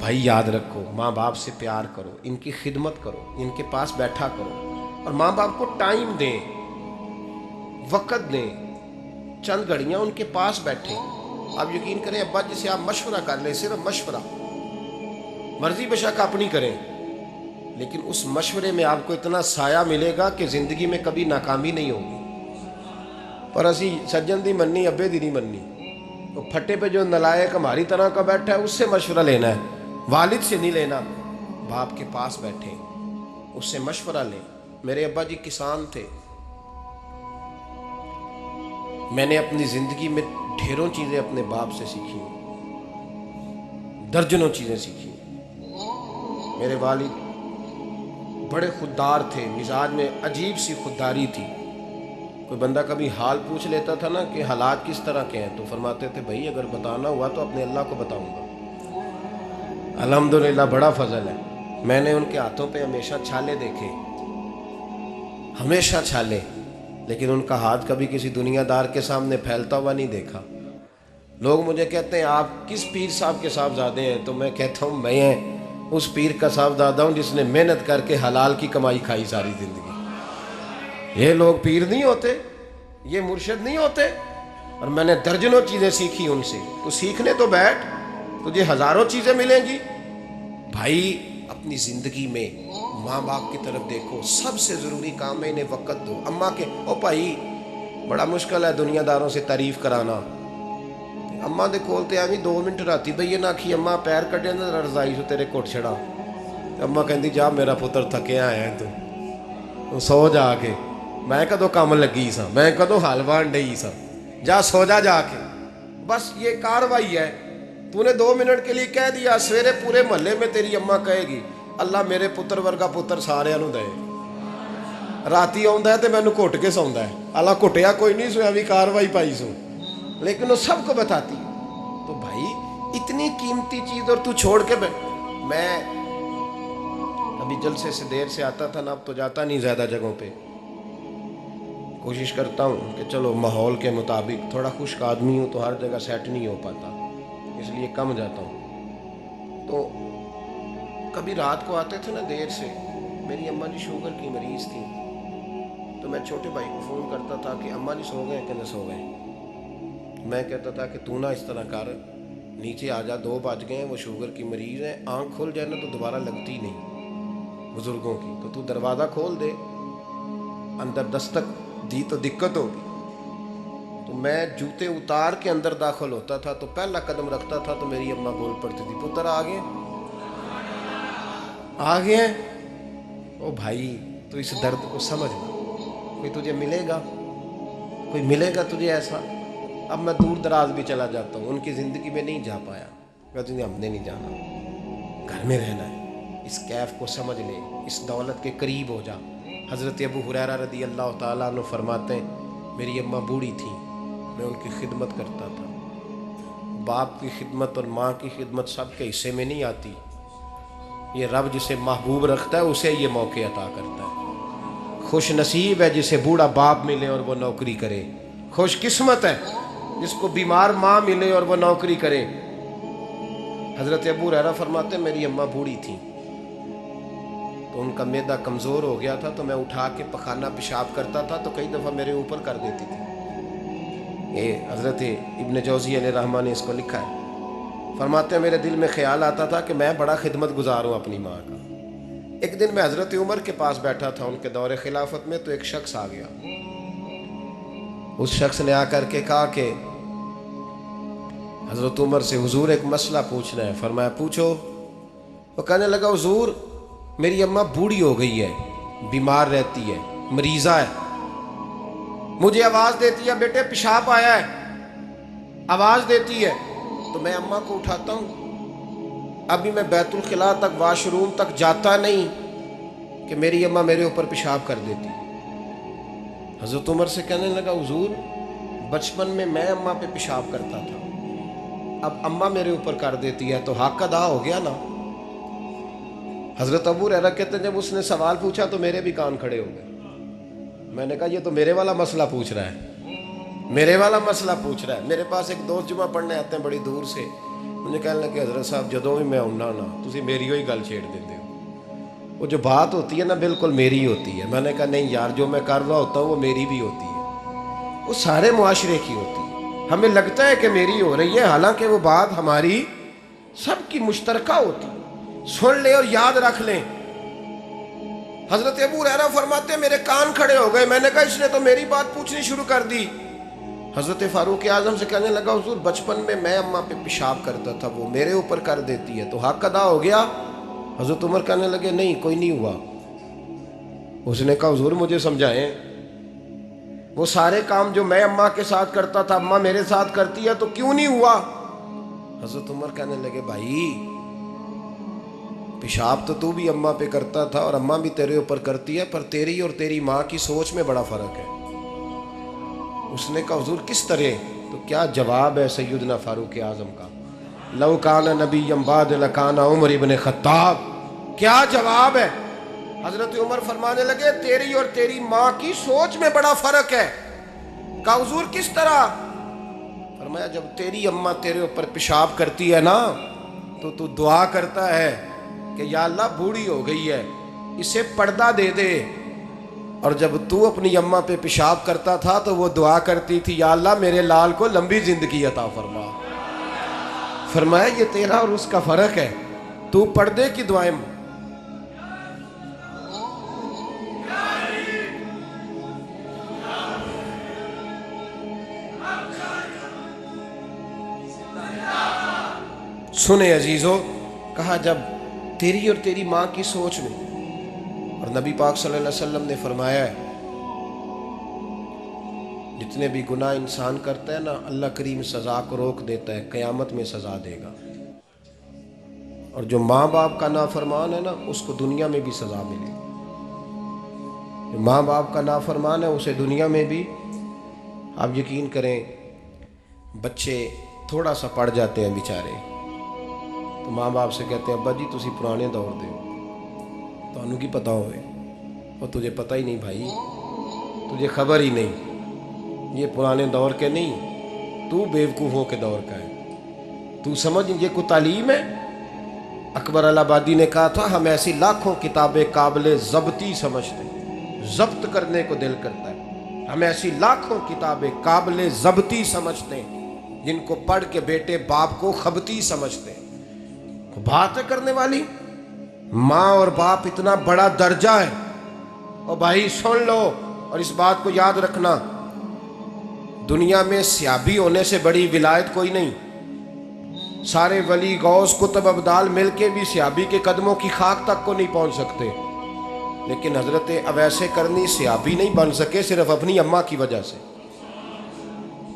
بھائی یاد رکھو، ماں باپ سے پیار کرو، ان کی خدمت کرو، ان کے پاس بیٹھا کرو، اور ماں باپ کو ٹائم دیں، وقت دیں، چند گھڑیاں ان کے پاس بیٹھیں۔ آپ یقین کریں، ابا جی سے آپ مشورہ کر لیں، صرف مشورہ، مرضی بشک اپنی کریں، لیکن اس مشورے میں آپ کو اتنا سایہ ملے گا کہ زندگی میں کبھی ناکامی نہیں ہوگی۔ پر اسی سجن دی مننی ابے دی نہیں مننی، وہ پھٹے پہ جو نلائق ہماری طرح کا بیٹھا ہے اس سے مشورہ لینا ہے، والد سے نہیں لینا۔ باپ کے پاس بیٹھیں، اس سے مشورہ لیں۔ میرے ابا جی کسان تھے، میں نے اپنی زندگی میں ڈھیروں چیزیں اپنے باپ سے سیکھی، درجنوں چیزیں سیکھی۔ میرے والد بڑے خوددار تھے، مزاج میں عجیب سی خودداری تھی۔ کوئی بندہ کبھی حال پوچھ لیتا تھا نا کہ حالات کس طرح کے ہیں، تو فرماتے تھے بھائی اگر بتانا ہوا تو اپنے اللہ کو بتاؤں گا۔ الحمدللہ بڑا فضل ہے، میں نے ان کے ہاتھوں پہ ہمیشہ چھالے دیکھے، ہمیشہ چھالے، لیکن ان کا ہاتھ کبھی کسی دنیا دار کے سامنے پھیلتا ہوا نہیں دیکھا۔ لوگ مجھے کہتے ہیں آپ کس پیر صاحب کے صاحبزادے ہیں، تو میں کہتا ہوں میں اس پیر کا صاحبزادہ ہوں جس نے محنت کر کے حلال کی کمائی کھائی ساری زندگی۔ یہ لوگ پیر نہیں ہوتے، یہ مرشد نہیں ہوتے، اور میں نے درجنوں چیزیں سیکھی ان سے۔ تو سیکھنے تو بیٹھ، تجھے ہزاروں چیزیں ملیں گی۔ بھائی اپنی زندگی میں ماں باپ کی طرف دیکھو، سب سے ضروری کام ہے انہیں وقت دو۔ اماں کے او بھائی بڑا مشکل ہے دنیا داروں سے تعریف کرانا، اماں دے کول تے آویں 2 منٹ راتی بھئی نہ آکھی اماں پیر کڈے نہ رضائی سو تیرے کوٹ چھڑا، اماں کہندی جا میرا پتر تھکیا آیا ہے تو سو جا کے، میں کدو کام لگی سا، میں کدو حال وان ڈئی سا، جا سو جا کے۔ بس یہ کاروائی ہے، تو نے 2 منٹ کے لیے کہہ دیا، سویرے پورے محلے میں تیری اماں کہے گی اللہ میرے پتر ورگا پتر سارے نوں دے، راتی آندا ہے تے مینوں گھٹ کے سوندا ہے، اللہ گھٹیا کوئی نہیں سویا بھی کاروائی پائی سو، لیکن وہ سب کو بتاتی۔ تو بھائی اتنی قیمتی چیز اور تو چھوڑ کے میں ابھی جلسے سے دیر سے آتا تھا نا، اب تو جاتا نہیں زیادہ جگہوں پہ، کوشش کرتا ہوں کہ چلو ماحول کے مطابق، تھوڑا خشک آدمی ہوں تو ہر جگہ سیٹ نہیں ہو پاتا، اس لیے کم جاتا ہوں۔ تو کبھی رات کو آتے تھے نا دیر سے، میری اماں جی شوگر کی مریض تھی، تو میں چھوٹے بھائی کو فون کرتا تھا کہ اماں جی سو گئے کہ نہ سو گئے، میں کہتا تھا کہ تو نہ اس طرح کر، نیچے آ جا، 2 بج گئے ہیں، وہ شوگر کی مریض ہیں، آنکھ کھل جائے نا تو دوبارہ لگتی نہیں بزرگوں کی، تو دروازہ کھول دے، اندر دستک دی تو دقت ہوگی۔ تو میں جوتے اتار کے اندر داخل ہوتا تھا، تو پہلا قدم رکھتا تھا تو میری اماں بول پڑتی تھی پتر آ گئے آ گئے ہیں۔ او بھائی تو اس درد کو سمجھنا، کوئی تجھے ملے گا، کوئی ملے گا تجھے ایسا۔ اب میں دور دراز بھی چلا جاتا ہوں، ان کی زندگی میں نہیں جا پایا، کہتے ہیں ہم نے نہیں جانا، گھر میں رہنا ہے، اس کیف کو سمجھ لے، اس دولت کے قریب ہو جا۔ حضرت ابو ہریرہ رضی اللہ تعالیٰ عنہ فرماتے ہیں میری اماں بوڑھی تھیں، میں ان کی خدمت کرتا تھا۔ باپ کی خدمت اور ماں کی خدمت سب کے حصے میں نہیں آتی، یہ رب جسے محبوب رکھتا ہے اسے یہ موقع عطا کرتا ہے۔ خوش نصیب ہے جسے بوڑھا باپ ملے اور وہ نوکری کرے، خوش قسمت ہے جس کو بیمار ماں ملے اور وہ نوکری کرے۔ حضرت ابو ہریرہ فرماتے ہیں میری اماں بوڑھی تھیں، تو ان کا معدہ کمزور ہو گیا تھا، تو میں اٹھا کے پخانہ پیشاب کرتا تھا تو کئی دفعہ میرے اوپر کر دیتی تھی۔ یہ حضرت ابن جوزی علیہ رحمہ نے اس کو لکھا ہے، فرماتے ہیں میرے دل میں خیال آتا تھا کہ میں بڑا خدمت گزار ہوں اپنی ماں کا۔ ایک دن میں حضرت عمر کے پاس بیٹھا تھا ان کے دور خلافت میں، تو ایک شخص آ گیا، اس شخص نے آ کر کے کہا کہ حضرت عمر سے حضور ایک مسئلہ پوچھنا ہے۔ فرمایا پوچھو۔ وہ کہنے لگا حضور میری اماں بوڑھی ہو گئی ہے، بیمار رہتی ہے، مریضہ ہے، مجھے آواز دیتی ہے بیٹے پیشاب آیا ہے، آواز دیتی ہے تو میں اماں کو اٹھاتا ہوں، ابھی میں بیت الخلاء تک واش روم تک جاتا نہیں کہ میری اماں میرے اوپر پیشاب کر دیتی۔ حضرت عمر سے کہنے لگا حضور بچپن میں اماں پہ پیشاب کرتا تھا، اب اماں میرے اوپر کر دیتی ہے تو حق ادا ہو گیا نا۔ حضرت ابو ہریرہ کہتے ہیں جب اس نے سوال پوچھا تو میرے بھی کان کھڑے ہو گئے، میں نے کہا یہ تو میرے والا مسئلہ پوچھ رہا ہے، میرے والا مسئلہ پوچھ رہا ہے۔ میرے پاس ایک دوست جمعہ پڑھنے آتے ہیں بڑی دور سے، مجھے کہنے لگے حضرت صاحب جدوں بھی میں آنا نا تسی میری ہوئی گل چھیڑ دیندے ہو، وہ جو بات ہوتی ہے نا بالکل میری ہوتی ہے۔ میں نے کہا نہیں یار، جو میں کر رہا ہوتا ہوں وہ میری بھی ہوتی ہے، وہ سارے معاشرے کی ہوتی ہے۔ ہمیں لگتا ہے کہ میری ہو رہی ہے، حالانکہ وہ بات ہماری سب کی مشترکہ ہوتی ہے۔ سن لے اور یاد رکھ لیں۔ حضرت ابو ہریرہ فرماتے ہیں میرے کان کھڑے ہو گئے، میں نے کہا اس نے تو میری بات پوچھنی شروع کر دی۔ حضرت فاروق اعظم سے کہنے لگا حضور بچپن میں اماں پہ پیشاب کرتا تھا، وہ میرے اوپر کر دیتی ہے تو حق ادا ہو گیا؟ حضرت عمر کہنے لگے نہیں کوئی نہیں ہوا۔ اس نے کہا حضور مجھے سمجھائیں، وہ سارے کام جو میں اماں کے ساتھ کرتا تھا اماں میرے ساتھ کرتی ہے تو کیوں نہیں ہوا؟ حضرت عمر کہنے لگے بھائی پیشاب تو بھی اماں پہ کرتا تھا اور اماں بھی تیرے اوپر کرتی ہے، پر تیری اور تیری ماں کی سوچ میں بڑا فرق ہے۔ اس نے کہا حضور کس طرح؟ تو کیا جواب ہے سیدنا فاروق اعظم کا، لو کان نبی بعد لکان عمر ابن خطاب۔ کیا جواب ہے؟ حضرت عمر فرمانے لگے تیری اور تیری ماں کی سوچ میں بڑا فرق ہے۔ کہا حضور کس طرح؟ فرمایا جب تیری اماں تیرے اوپر پیشاب کرتی ہے نا تو دعا کرتا ہے کہ یا اللہ بوڑھی ہو گئی ہے اسے پردہ دے دے، اور جب تو اپنی اماں پہ پیشاب کرتا تھا تو وہ دعا کرتی تھی یا اللہ میرے لال کو لمبی زندگی عطا فرما۔ فرمایا یہ تیرا اور اس کا فرق ہے، تو پردے کی دعائیں۔ سنے عزیزو، کہا جب تیری اور تیری ماں کی سوچ میں، اور نبی پاک صلی اللہ علیہ وسلم نے فرمایا ہے جتنے بھی گناہ انسان کرتا ہے نا اللہ کریم سزا کو روک دیتا ہے، قیامت میں سزا دے گا، اور جو ماں باپ کا نافرمان ہے نا اس کو دنیا میں بھی سزا ملے گی۔ جو ماں باپ کا نافرمان ہے اسے دنیا میں بھی، آپ یقین کریں بچے تھوڑا سا پڑ جاتے ہیں بیچارے تو ماں باپ سے کہتے ہیں ابا جی تسی پرانے دور دے ہو، تو انہوں کی پتہ ہوئے، اور تجھے پتہ ہی نہیں بھائی، تجھے خبر ہی نہیں، یہ پرانے دور کے نہیں، تو بیوقوفوں کے دور کا ہے، تو سمجھ یہ کوئی تعلیم ہے؟ اکبر الہآبادی نے کہا تھا ہم ایسی لاکھوں کتابیں قابل ضبطی سمجھتے ہیں، ضبط کرنے کو دل کرتا ہے، ہم ایسی لاکھوں کتابیں قابل ضبطی سمجھتے ہیں جن کو پڑھ کے بیٹے باپ کو خبتی سمجھتے ہیں۔ بات ہے کرنے والی، ماں اور باپ اتنا بڑا درجہ ہے، اور بھائی سن لو اور اس بات کو یاد رکھنا، دنیا میں سیابی ہونے سے بڑی ولایت کوئی نہیں۔ سارے ولی غوث کتب ابدال مل کے بھی سیابی کے قدموں کی خاک تک کو نہیں پہنچ سکتے، لیکن حضرت اویس کرنی سیابی نہیں بن سکے صرف اپنی اماں کی وجہ سے،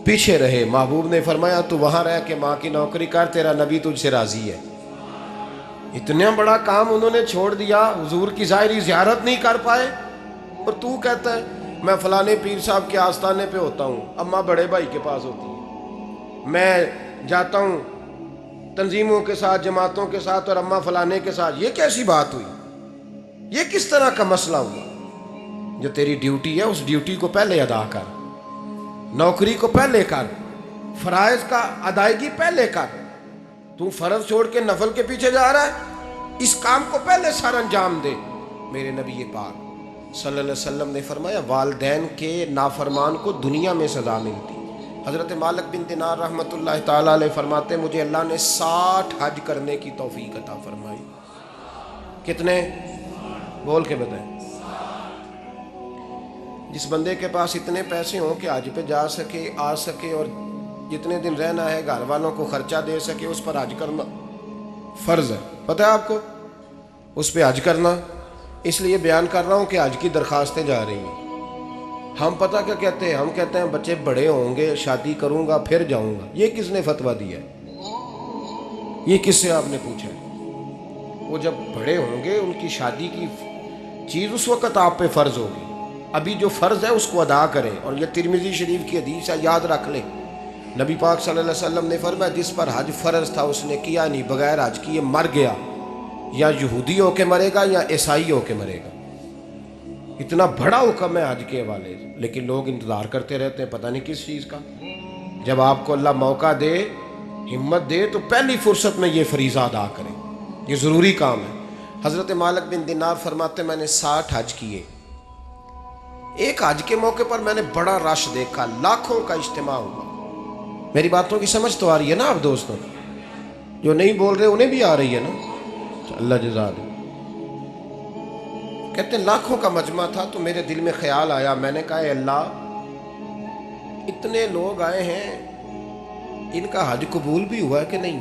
پیچھے رہے۔ محبوب نے فرمایا تو وہاں رہ کے ماں کی نوکری کر، تیرا نبی تجھ سے راضی ہے۔ اتنا بڑا کام انہوں نے چھوڑ دیا، حضور کی ظاہری زیارت نہیں کر پائے، اور تو کہتا ہے میں فلانے پیر صاحب کے آستانے پہ ہوتا ہوں، اماں بڑے بھائی کے پاس ہوتی ہے، میں جاتا ہوں تنظیموں کے ساتھ جماعتوں کے ساتھ اور اماں فلانے کے ساتھ۔ یہ کیسی بات ہوئی؟ یہ کس طرح کا مسئلہ ہوا؟ جو تیری ڈیوٹی ہے اس ڈیوٹی کو پہلے ادا کر، نوکری کو پہلے کر، فرائض کا ادائیگی پہلے کر۔ تو فرض چھوڑ کے نفل کے پیچھے جا رہا ہے، اس کام کو پہلے سر انجام دے۔ میرے نبی پاک صلی اللہ علیہ وسلم نے فرمایا والدین کے نافرمان کو دنیا میں سزا ملتی۔ حضرت مالک بن دینار رحمۃ اللہ تعالیٰ علیہ فرماتے مجھے اللہ نے 60 حج کرنے کی توفیق عطا فرمائی۔ کتنے؟ بول کے بتائیں۔ جس بندے کے پاس اتنے پیسے ہوں کہ حج پہ جا سکے، آ سکے، اور جتنے دن رہنا ہے گھر والوں کو خرچہ دے سکے، اس پر حج کرنا فرض ہے۔ پتہ ہے آپ کو اس پہ حج کرنا؟ اس لیے بیان کر رہا ہوں کہ حج کی درخواستیں جا رہی ہیں۔ ہم پتہ کیا کہتے ہیں؟ ہم کہتے ہیں بچے بڑے ہوں گے شادی کروں گا پھر جاؤں گا۔ یہ کس نے فتویٰ دیا ہے؟ یہ کس سے آپ نے پوچھا ہے؟ وہ جب بڑے ہوں گے ان کی شادی کی چیز اس وقت آپ پہ فرض ہوگی، ابھی جو فرض ہے اس کو ادا کریں۔ اور یہ ترمذی شریف کی حدیث ہے، یاد رکھ لیں۔ نبی پاک صلی اللہ علیہ وسلم نے فرمایا جس پر حج فرض تھا اس نے کیا نہیں، بغیر حج کیے مر گیا، یا یہودی ہو کے مرے گا یا عیسائی ہو کے مرے گا۔ اتنا بڑا حکم ہے حج کے حوالے سے، لیکن لوگ انتظار کرتے رہتے ہیں پتہ نہیں کس چیز کا۔ جب آپ کو اللہ موقع دے ہمت دے تو پہلی فرصت میں یہ فریضہ ادا کریں، یہ ضروری کام ہے۔ حضرت مالک بن دینار فرماتے میں نے 60 حج کیے، ایک حج کے موقع پر میں نے بڑا رش دیکھا، لاکھوں کا اجتماع ہوا۔ میری باتوں کی سمجھ تو آ رہی ہے نا آپ دوستوں؟ جو نہیں بول رہے انہیں بھی آ رہی ہے نا؟ اللہ جزا دے۔ کہتے ہیں لاکھوں کا مجمع تھا، تو میرے دل میں خیال آیا، میں نے کہا اے اللہ، اتنے لوگ آئے ہیں، ان کا حج قبول بھی ہوا ہے کہ نہیں؟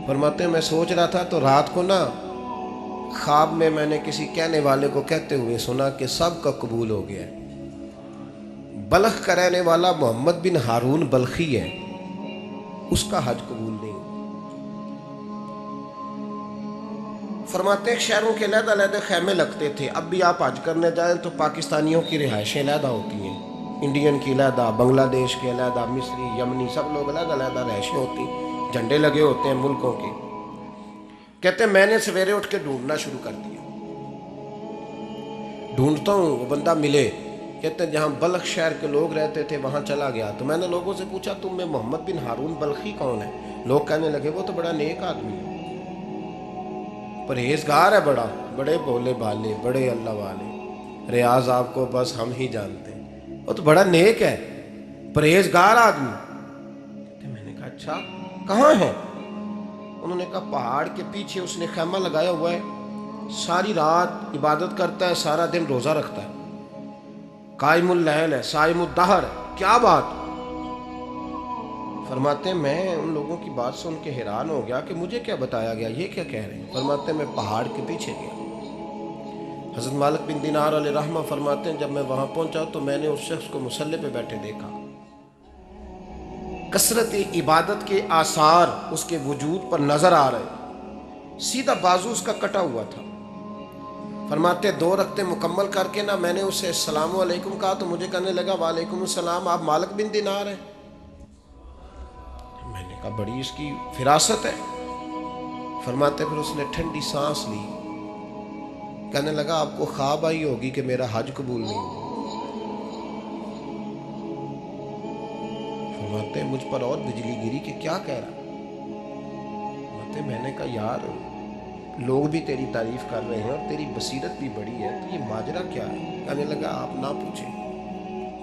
فرماتے ہیں میں سوچ رہا تھا تو رات کو نا خواب میں نے کسی کہنے والے کو کہتے ہوئے سنا کہ سب کا قبول ہو گیا ہے۔ بلخ کا رہنے والا محمد بن ہارون بلخی ہے، اس کا حج قبول نہیں ہوا۔ فرماتے ہیں شہروں کے علیحدہ علیحدہ خیمے لگتے تھے، اب بھی آپ حج کرنے جائیں تو پاکستانیوں کی رہائشیں علیحدہ ہوتی ہیں، انڈین کی علیحدہ، بنگلہ دیش کے علیحدہ، مصری، یمنی، سب لوگ علیحدہ علیحدہ رہائشیں ہوتی ہیں، جھنڈے لگے ہوتے ہیں ملکوں کے۔ کہتے ہیں میں نے سویرے اٹھ کے ڈھونڈنا شروع کر دیا، ڈھونڈتا ہوں وہ بندہ ملے۔ کہتے ہیں جہاں بلخ شہر کے لوگ رہتے تھے وہاں چلا گیا، تو میں نے لوگوں سے پوچھا تم میں محمد بن ہارون بلخی کون ہے؟ لوگ کہنے لگے وہ تو بڑا نیک آدمی ہے، پرہیزگار ہے، بڑے بولے بالے، بڑے اللہ والے، ریاض آپ کو بس ہم ہی جانتے ہیں، وہ تو بڑا نیک ہے، پرہیزگار آدمی۔ میں نے کہا اچھا کہاں ہے؟ انہوں نے کہا پہاڑ کے پیچھے اس نے خیمہ لگایا ہوا ہے، ساری رات عبادت کرتا ہے، سارا دن روزہ رکھتا ہے، قائم اللیل ہے، صائم الدہر ہے۔ کیا بات؟ فرماتے ہیں میں ان لوگوں کی بات سن کے حیران ہو گیا کہ مجھے کیا بتایا گیا، یہ کیا کہہ رہے ہیں؟ فرماتے ہیں میں پہاڑ کے پیچھے گیا۔ حضرت مالک بن دینار علیہ رحمہ فرماتے ہیں جب میں وہاں پہنچا تو میں نے اس شخص کو مصلی پہ بیٹھے دیکھا، کثرت عبادت کے آثار اس کے وجود پر نظر آ رہے، سیدھا بازو اس کا کٹا ہوا تھا۔ فرماتے 2 رکعتیں مکمل کر کے نا میں نے اسے السلام علیکم کہا تو مجھے کہنے لگا وعلیکم السلام، آپ مالک بن دینار ہیں؟ میں نے کہا بڑی اس کی فراست ہے۔ فرماتے پھر اس نے ٹھنڈی سانس لی، کہنے لگا آپ کو خواب آئی ہوگی کہ میرا حج قبول نہیں ہوا۔ فرماتے ہیں مجھ پر اور بجلی گری کہ کیا کہہ رہا؟ فرماتے میں نے کہا یار لوگ بھی تیری تعریف کر رہے ہیں اور تیری بصیرت بھی بڑی ہے، تو یہ ماجرا کیا ہے؟ کہنے لگا آپ نہ پوچھیں۔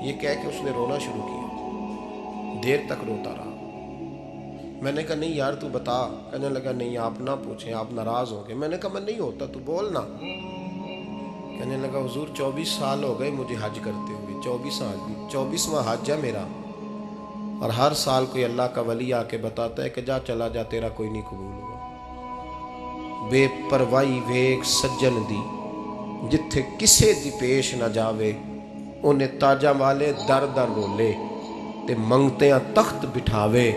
یہ کہہ کے اس نے رونا شروع کیا، دیر تک روتا رہا۔ میں نے کہا نہیں یار تو بتا۔ کہنے لگا نہیں آپ نہ پوچھیں، آپ ناراض ہوں گے۔ میں نے کہا میں نہیں ہوتا، تو بولنا۔ کہنے لگا حضور 24 سال ہو گئے مجھے حج کرتے ہوئے، 24واں حج ہے میرا، اور ہر سال کوئی اللہ کا ولی آ کے بتاتا ہے کہ جا چلا جا تیرا کوئی نہیں قبول ہوا۔ بے پروائی ویک سجن دی جتھے کسے دی پیش نہ جاوے، انہیں تاجہ والے در در رولے تے منگتیاں تخت بٹھاوے،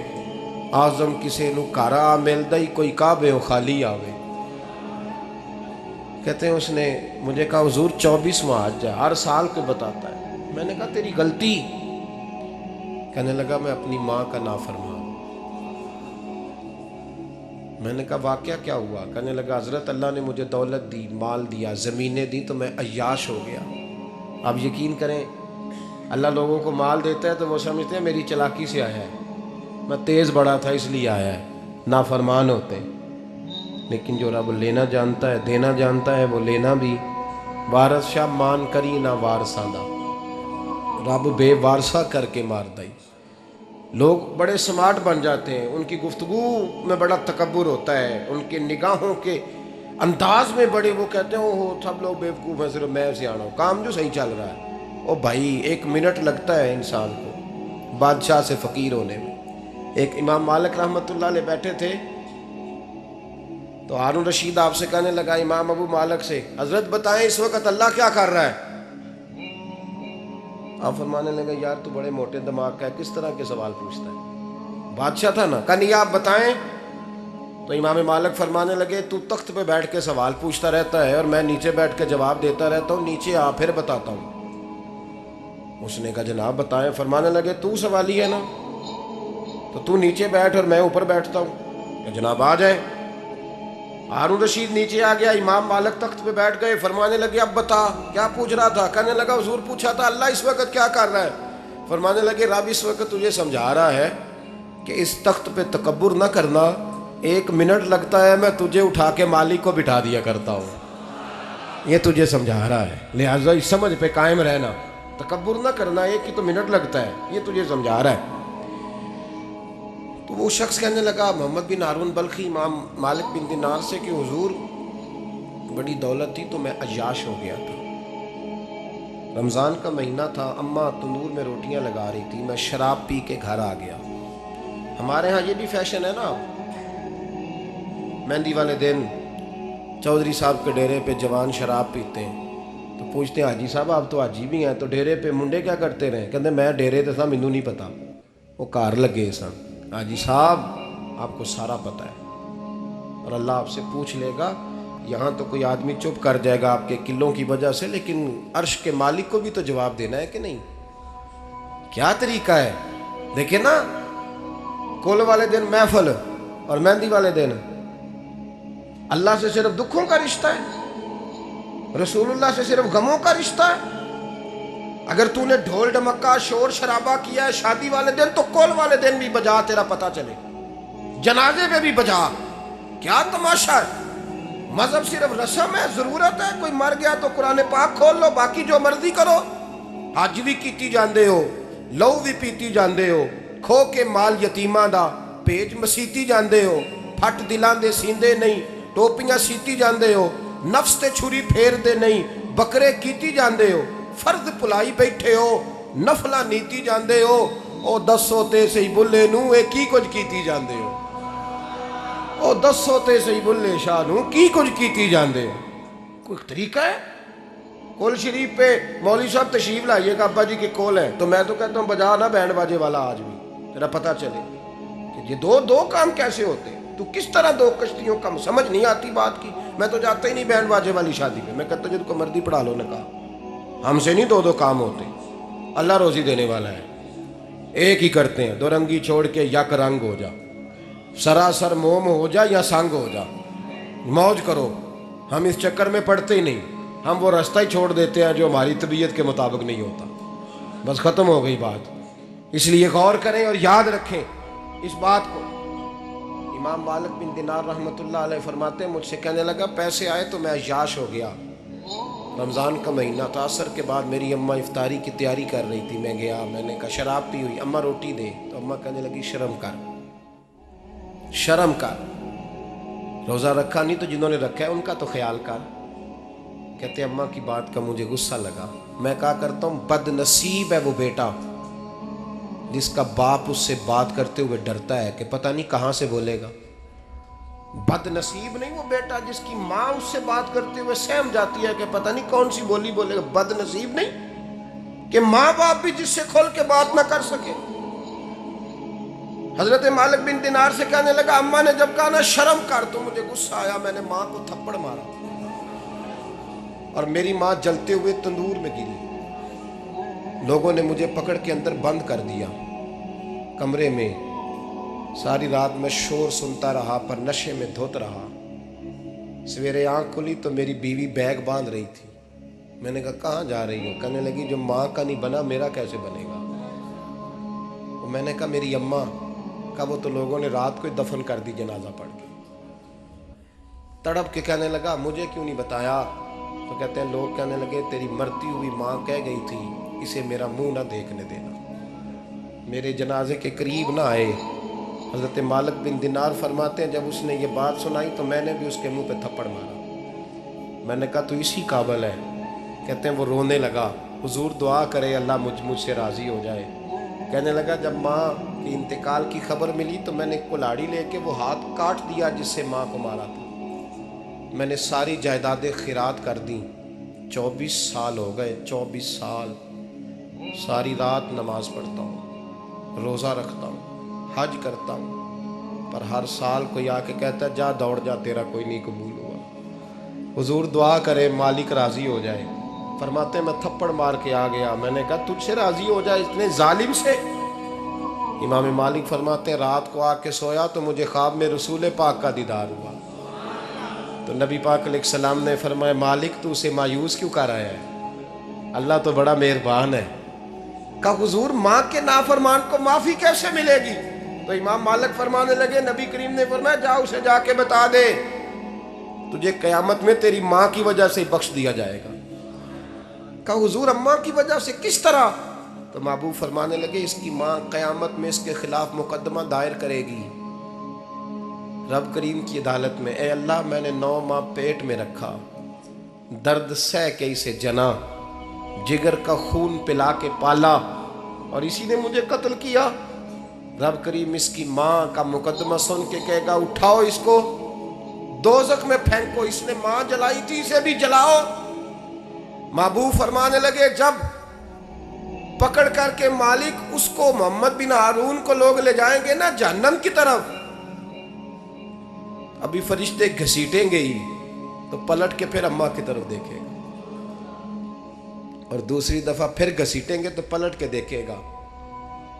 آزم کسے نو کارا ملدا ہی کوئی کعبے خالی آوے۔ کہتے ہیں اس نے مجھے کہا حضور 24واں حج ہے، ہر سال کو بتاتا ہے۔ میں نے کہا تیری غلطی۔ کہنے لگا میں اپنی ماں کا نافرمان۔ میں نے کہا واقعہ کیا ہوا؟ کہنے لگا حضرت اللہ نے مجھے دولت دی، مال دیا، زمینیں دی، تو میں عیاش ہو گیا۔ آپ یقین کریں اللہ لوگوں کو مال دیتا ہے تو وہ سمجھتے ہیں میری چلاکی سے آیا ہے، میں تیز بڑا تھا اس لیے آیا ہے، نافرمان ہوتے ہیں۔ لیکن جو رب لینا جانتا ہے، دینا جانتا ہے، وہ لینا بھی۔ وارث شاہ مان کری نہ وارثاں دا، رب بے وارثہ کر کے مار دائی۔ لوگ بڑے سمارٹ بن جاتے ہیں، ان کی گفتگو میں بڑا تکبر ہوتا ہے، ان کے نگاہوں کے انداز میں بڑے، وہ کہتے ہیں وہ سب لوگ بیوقوف ہیں، صرف میں سیاںا ہوں، کام جو صحیح چل رہا ہے۔ او بھائی 1 منٹ لگتا ہے انسان کو بادشاہ سے فقیر ہونے میں۔ ایک امام مالک رحمۃ اللہ علیہ بیٹھے تھے تو ہارون رشید آپ سے کہنے لگا امام ابو مالک سے، حضرت بتائیں اس وقت اللہ کیا کر رہا ہے؟ آپ فرمانے لگے یار تو بڑے موٹے دماغ کا ہے، کس طرح کے سوال پوچھتا ہے؟ بادشاہ تھا نا، کہا نہیں آپ بتائیں۔ تو امام مالک فرمانے لگے تو تخت پہ بیٹھ کے سوال پوچھتا رہتا ہے اور میں نیچے بیٹھ کے جواب دیتا رہتا ہوں، نیچے آ پھر بتاتا ہوں۔ اس نے کہا جناب بتائیں۔ فرمانے لگے تو سوالی ہے نا، تو تو نیچے بیٹھ اور میں اوپر بیٹھتا ہوں، کہ جناب آ جائیں۔ ہارون رشید نیچے آ گیا، امام مالک تخت پہ بیٹھ گئے۔ فرمانے لگے اب بتا کیا پوچھ رہا تھا؟ کہنے لگا حضور پوچھا تھا اللہ اس وقت کیا کر رہا ہے؟ فرمانے لگے رب اس وقت تجھے سمجھا رہا ہے کہ اس تخت پہ تکبر نہ کرنا، 1 منٹ لگتا ہے میں تجھے اٹھا کے مالک کو بٹھا دیا کرتا ہوں. یہ تجھے سمجھا رہا ہے، لہٰذا اس سمجھ پہ قائم رہنا، تکبر نہ کرنا، 1 ہی تو منٹ لگتا ہے، یہ تجھے سمجھا رہا ہے. تو وہ شخص کہنے لگا محمد بن ہارون بلخی امام مالک بن دینار سے کہ حضور بڑی دولت تھی تو میں عیاش ہو گیا تھا. رمضان کا مہینہ تھا، اماں تندور میں روٹیاں لگا رہی تھی، میں شراب پی کے گھر آ گیا. ہمارے ہاں یہ بھی فیشن ہے نا، مہندی والے دن چودھری صاحب کے ڈیرے پہ جوان شراب پیتے ہیں تو پوچھتے ہیں حاجی صاحب آپ تو حاجی بھی ہیں تو ڈیرے پہ منڈے کیا کرتے رہے؟ کہتے میں ڈیرے تے سا مینوں نہیں پتا، وہ کار لگے سن. حاجی صاحب آپ کو سارا پتہ ہے اور اللہ آپ سے پوچھ لے گا. یہاں تو کوئی آدمی چپ کر جائے گا آپ کے قلوں کی وجہ سے، لیکن عرش کے مالک کو بھی تو جواب دینا ہے کہ نہیں؟ کیا طریقہ ہے؟ دیکھیں نا، کل والے دن محفل اور مہندی والے دن اللہ سے صرف دکھوں کا رشتہ ہے، رسول اللہ سے صرف غموں کا رشتہ ہے. اگر تو نے ڈھول ڈمکا شور شرابہ کیا ہے شادی والے دن تو کل والے دن بھی بجا، تیرا پتہ چلے، جنازے پہ بھی بجا. کیا تماشا ہے؟ مذہب صرف رسم ہے، ضرورت ہے. کوئی مر گیا تو قرآن پاک کھول لو، باقی جو مرضی کرو. حج بھی کیتی جاندے ہو، لہو بھی پیتی جاندے ہو، کھو کے مال یتیماں دا پیج مسیتی جاندے ہو، پھٹ دلان دے سیندے نہیں، ٹوپیاں سیتی جاندے ہو، نفس تے چھری پھیر دے نہیں، بکرے کیتی جاندے ہو، فرض پلائی بیٹھے ہو، نفلہ نیتی جاندے ہو. او دسو تے سی بلے نو اے کی کچھ کیتی جاندے ہو، او دسو تے سی بلے شاہ نو کی کچھ کیتی جاندے ہو. کوئی طریقہ ہے؟ کول شریف پہ مولوی صاحب تشریف لائیے گا ابا جی کے کول ہے تو میں تو کہتا ہوں بجا نہ بینڈ باجے والا آج بھی، تیرا پتہ چلے کہ یہ دو کام کیسے ہوتے ہیں. تو کس طرح 2 کشتیوں کا سمجھ نہیں آتی بات کی. میں تو جاتا ہی نہیں بینڈ باجے والی شادی پہ، میں کہتا ہوں جن کو مردی پڑھا لو نے کہا، ہم سے نہیں 2 کام ہوتے. اللہ روزی دینے والا ہے، ایک ہی کرتے ہیں. 2 رنگی چھوڑ کے یک رنگ ہو جا، سراسر موم ہو جا یا سنگ ہو جا، موج کرو. ہم اس چکر میں پڑتے ہی نہیں، ہم وہ راستہ ہی چھوڑ دیتے ہیں جو ہماری طبیعت کے مطابق نہیں ہوتا. بس ختم ہو گئی بات. اس لیے غور کریں اور یاد رکھیں اس بات کو. امام مالک بن دینار رحمۃ اللہ علیہ فرماتے ہیں مجھ سے کہنے لگا پیسے آئے تو میں عیاش ہو گیا. رمضان کا مہینہ تھا، عصر کے بعد میری اماں افطاری کی تیاری کر رہی تھی. میں گیا، میں نے کہا شراب پی ہوئی، اماں روٹی دے. تو اماں کہنے لگی شرم کر، شرم کر، روزہ رکھا نہیں تو جنہوں نے رکھا ہے ان کا تو خیال کر. کہتے اماں کی بات کا مجھے غصہ لگا. میں کہا کرتا ہوں بد نصیب ہے وہ بیٹا جس کا باپ اس سے بات کرتے ہوئے ڈرتا ہے کہ پتہ نہیں کہاں سے بولے گا. بد نصیب نہیں وہ بیٹا جس کی ماں اس سے بات کرتے ہوئے سہم جاتی ہے کہ پتہ نہیں کون سی بولی بولے گا. بد نصیب نہیں کہ ماں باپ بھی جس سے کھول کے بات نہ کر سکے. حضرت مالک بن دینار سے کہنے لگا اماں نے جب کہا نا شرم کر تو مجھے غصہ آیا، میں نے ماں کو تھپڑ مارا اور میری ماں جلتے ہوئے تندور میں گری. لوگوں نے مجھے پکڑ کے اندر بند کر دیا کمرے میں. ساری رات میں شور سنتا رہا پر نشے میں دھوت رہا. سویرے آنکھ کھلی تو میری بیوی بیگ باندھ رہی تھی. میں نے کہا کہاں جا رہی ہو؟ کہنے لگی جو ماں کا نہیں بنا میرا کیسے بنے گا. میں نے کہا میری اماں کا وہ تو لوگوں نے رات کو ہی دفن کر دی جنازہ پڑھ کے. تڑپ کے کہنے لگا مجھے کیوں نہیں بتایا؟ تو کہتے ہیں لوگ کہنے لگے تیری مرتی ہوئی ماں کہہ گئی تھی اسے میرا منہ نہ دیکھنے دینا. میرے جنازے کے قریب نہ آئے. حضرت مالک بن دینار فرماتے ہیں جب اس نے یہ بات سنائی تو میں نے بھی اس کے منہ پہ تھپڑ مارا. میں نے کہا تو اسی قابل ہے. کہتے ہیں وہ رونے لگا، حضور دعا کرے اللہ مجھ سے راضی ہو جائے. کہنے لگا جب ماں کی انتقال کی خبر ملی تو میں نے کلاڑی لے کے وہ ہاتھ کاٹ دیا جس سے ماں کو مارا تھا. میں نے ساری جائیدادیں خیرات کر دیں. 24 سال ہو گئے، 24 سال ساری رات نماز پڑھتا ہوں، روزہ رکھتا ہوں، حج کرتا ہوں، پر ہر سال کوئی آ کے کہتا ہے جا دوڑ جا تیرا کوئی نہیں قبول ہوا. حضور دعا کرے مالک راضی ہو جائے. فرماتے ہیں میں تھپڑ مار کے آ گیا. میں نے کہا تجھ سے راضی ہو جائے اتنے ظالم سے؟ امام مالک فرماتے ہیں رات کو آ کے سویا تو مجھے خواب میں رسول پاک کا دیدار ہوا. تو نبی پاک علیہ السلام نے فرمایا مالک تو اسے مایوس کیوں کر رہا ہے؟ اللہ تو بڑا مہربان ہے. کہا حضور ماں کے نافرمان کو معافی کیسے ملے گی؟ تو امام مالک فرمانے لگے نبی کریم نے فرمایا جا اسے جا کے بتا دے تجھے قیامت میں تیری ماں کی وجہ سے بخش دیا جائے گا۔ کہا حضور اماں کی وجہ سے کس طرح؟ تو محبوب فرمانے لگے اس کی ماں قیامت میں اس کے خلاف مقدمہ دائر کرے گی رب کریم کی عدالت میں، اے اللہ میں نے 9 ماہ پیٹ میں رکھا، درد سہ کے اسے جنا، جگر کا خون پلا کے پالا، اور اسی نے مجھے قتل کیا۔ رب کریم اس کی ماں کا مقدمہ سن کے کہے گا اٹھاؤ اس کو دوزخ میں پھینکو، اس نے ماں جلائی تھی اسے بھی جلاؤ۔ محبوب فرمانے لگے جب پکڑ کر کے مالک اس کو محمد بن ہارون کو لوگ لے جائیں گے نا جہنم کی طرف، ابھی فرشتے گھسیٹیں گے ہی تو پلٹ کے پھر اماں کی طرف دیکھے گا، اور دوسری دفعہ پھر گھسیٹیں گے تو پلٹ کے دیکھے گا،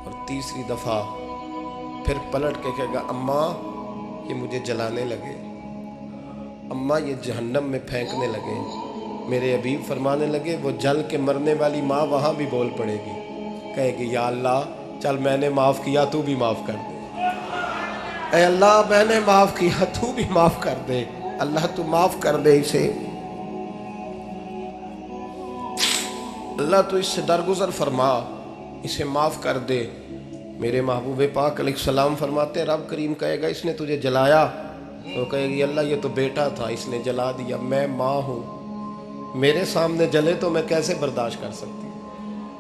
اور تیسری دفعہ پھر پلٹ کے کہے گا اماں یہ مجھے جلانے لگے، اماں یہ جہنم میں پھینکنے لگے۔ میرے حبیب فرمانے لگے وہ جل کے مرنے والی ماں وہاں بھی بول پڑے گی، کہے گی یا اللہ چل میں نے معاف کیا تو بھی معاف کر دے، اے اللہ میں نے معاف کیا تو بھی معاف کر دے، اللہ تو معاف کر دے اسے، اللہ تو اس سے درگزر فرما، اسے معاف کر دے۔ میرے محبوب پاک علیہ السلام فرماتے رب کریم کہے گا اس نے تجھے جلایا، تو کہے گی اللہ یہ تو بیٹا تھا اس نے جلا دیا، میں ماں ہوں، میرے سامنے جلے تو میں کیسے برداشت کر سکتی؟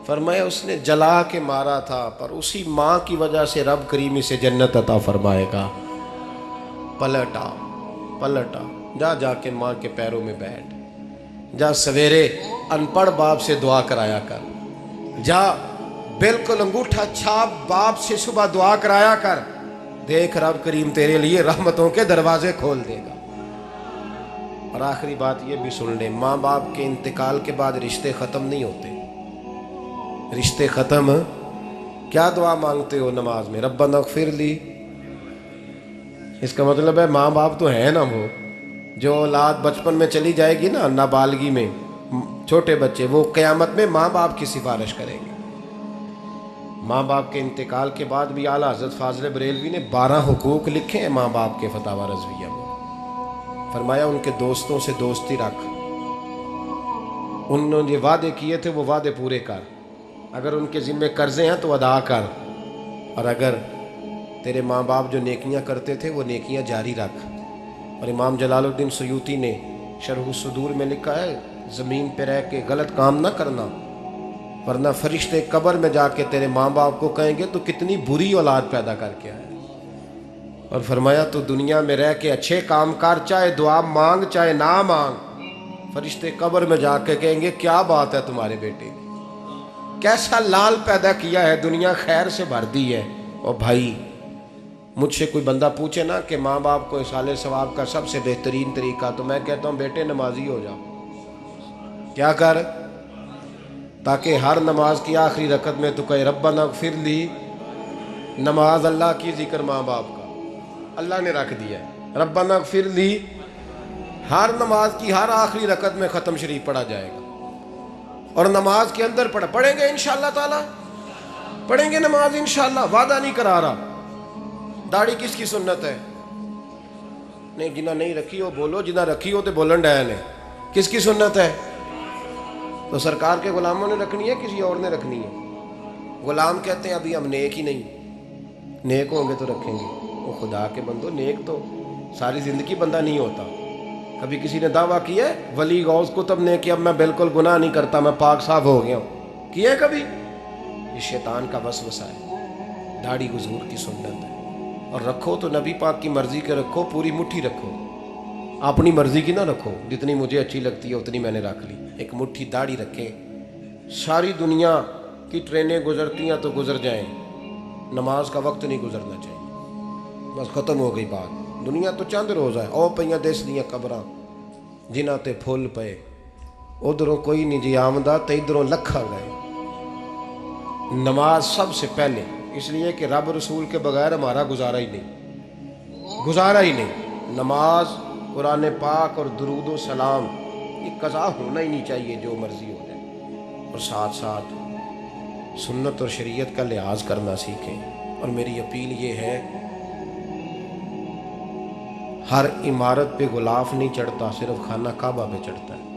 فرمایا اس نے جلا کے مارا تھا، پر اسی ماں کی وجہ سے رب کریم اسے جنت عطا فرمائے گا۔ پلٹا جا جا کے ماں کے پیروں میں بیٹھ، جا سویرے ان پڑھ باپ سے دعا کرایا کر، جا بالکل انگوٹھا چھاپ باپ سے صبح دعا کرایا کر، دیکھ رب کریم تیرے لیے رحمتوں کے دروازے کھول دے گا۔ اور آخری بات یہ بھی سن لیں، ماں باپ کے انتقال کے بعد رشتے ختم نہیں ہوتے، رشتے ختم کیا دعا مانگتے ہو نماز میں ربنا اغفر لی، اس کا مطلب ہے ماں باپ تو ہے نا، وہ جو اولاد بچپن میں چلی جائے گی نا نابالغی میں، چھوٹے بچے وہ قیامت میں ماں باپ کی سفارش کریں گے۔ ماں باپ کے انتقال کے بعد بھی اعلیٰ حضرت فاضل بریلوی نے 12 حقوق لکھے ہیں ماں باپ کے فتاوی رضویہ میں، فرمایا ان کے دوستوں سے دوستی رکھ، انہوں نے وعدے کیے تھے وہ وعدے پورے کر، اگر ان کے ذمہ قرضے ہیں تو ادا کر، اور اگر تیرے ماں باپ جو نیکیاں کرتے تھے وہ نیکیاں جاری رکھ۔ اور امام جلال الدین سیوطی نے شرح الصدور میں لکھا ہے زمین پہ رہ کے غلط کام نہ کرنا، ورنہ فرشتے قبر میں جا کے تیرے ماں باپ کو کہیں گے تو کتنی بری اولاد پیدا کر کے آئے، اور فرمایا تو دنیا میں رہ کے اچھے کام کر، چاہے دعا مانگ چاہے نہ مانگ، فرشتے قبر میں جا کے کہیں گے کیا بات ہے تمہارے بیٹے کی، کیسا لال پیدا کیا ہے، دنیا خیر سے بھر دی ہے۔ اور بھائی مجھ سے کوئی بندہ پوچھے نا کہ ماں باپ کو اصالِ ثواب کا سب سے بہترین طریقہ، تو میں کہتا ہوں بیٹے نمازی ہو جاؤ، کیا کر، تاکہ ہر نماز کی آخری رکعت میں تو کہے ربنا اغفر لی، نماز اللہ کی، ذکر ماں باپ کا، اللہ نے رکھ دیا ہے ربنا اغفر لی، ہر نماز کی ہر آخری رکعت میں ختم شریف پڑھا جائے گا، اور نماز کے اندر پڑھیں گے انشاءاللہ تعالی، پڑھیں گے نماز انشاءاللہ، وعدہ نہیں کرا رہا۔ داڑھی کس کی سنت ہے؟ نہیں جنہ نہیں رکھی ہو بولو، جنہ رکھی ہو تو بولن ڈائن ہے، کس کی سنت ہے؟ تو سرکار کے غلاموں نے رکھنی ہے کسی اور نے رکھنی ہے؟ غلام کہتے ہیں ابھی ہم نیک ہی نہیں، نیک ہوں گے تو رکھیں گے۔ وہ خدا کے بندو نیک تو ساری زندگی بندہ نہیں ہوتا، کبھی کسی نے دعویٰ کیا ہے ولی غوث کتب نے کہ اب میں بالکل گناہ نہیں کرتا، میں پاک صاف ہو گیا ہوں، کیا ہے کبھی؟ یہ شیطان کا وسوسہ ہے۔ داڑھی حضور کی سنت ہے، اور رکھو تو نبی پاک کی مرضی کے رکھو، پوری مٹھی رکھو، اپنی مرضی کی نہ رکھو، جتنی مجھے اچھی لگتی ہے اتنی میں نے رکھ لی، ایک مٹھی داڑھی رکھیں۔ ساری دنیا کی ٹرینیں گزرتی ہیں تو گزر جائیں، نماز کا وقت نہیں گزرنا چاہیے، بس ختم ہو گئی بات۔ دنیا تو چند روز ہے، او پئیاں دس دیاں قبراں جنہاں تے پھول پئے، ادھروں کوئی نہیں جی آمدہ تے ادھروں لکھا گئے۔ نماز سب سے پہلے، اس لیے کہ رب رسول کے بغیر ہمارا گزارا ہی نہیں۔ نماز، قرآن پاک اور درود و سلام، یہ قضا ہونا ہی نہیں چاہیے، جو مرضی ہو جائے، اور ساتھ ساتھ سنت اور شریعت کا لحاظ کرنا سیکھیں۔ اور میری اپیل یہ ہے، ہر عمارت پہ غلاف نہیں چڑھتا، صرف خانہ کعبہ پہ چڑھتا ہے۔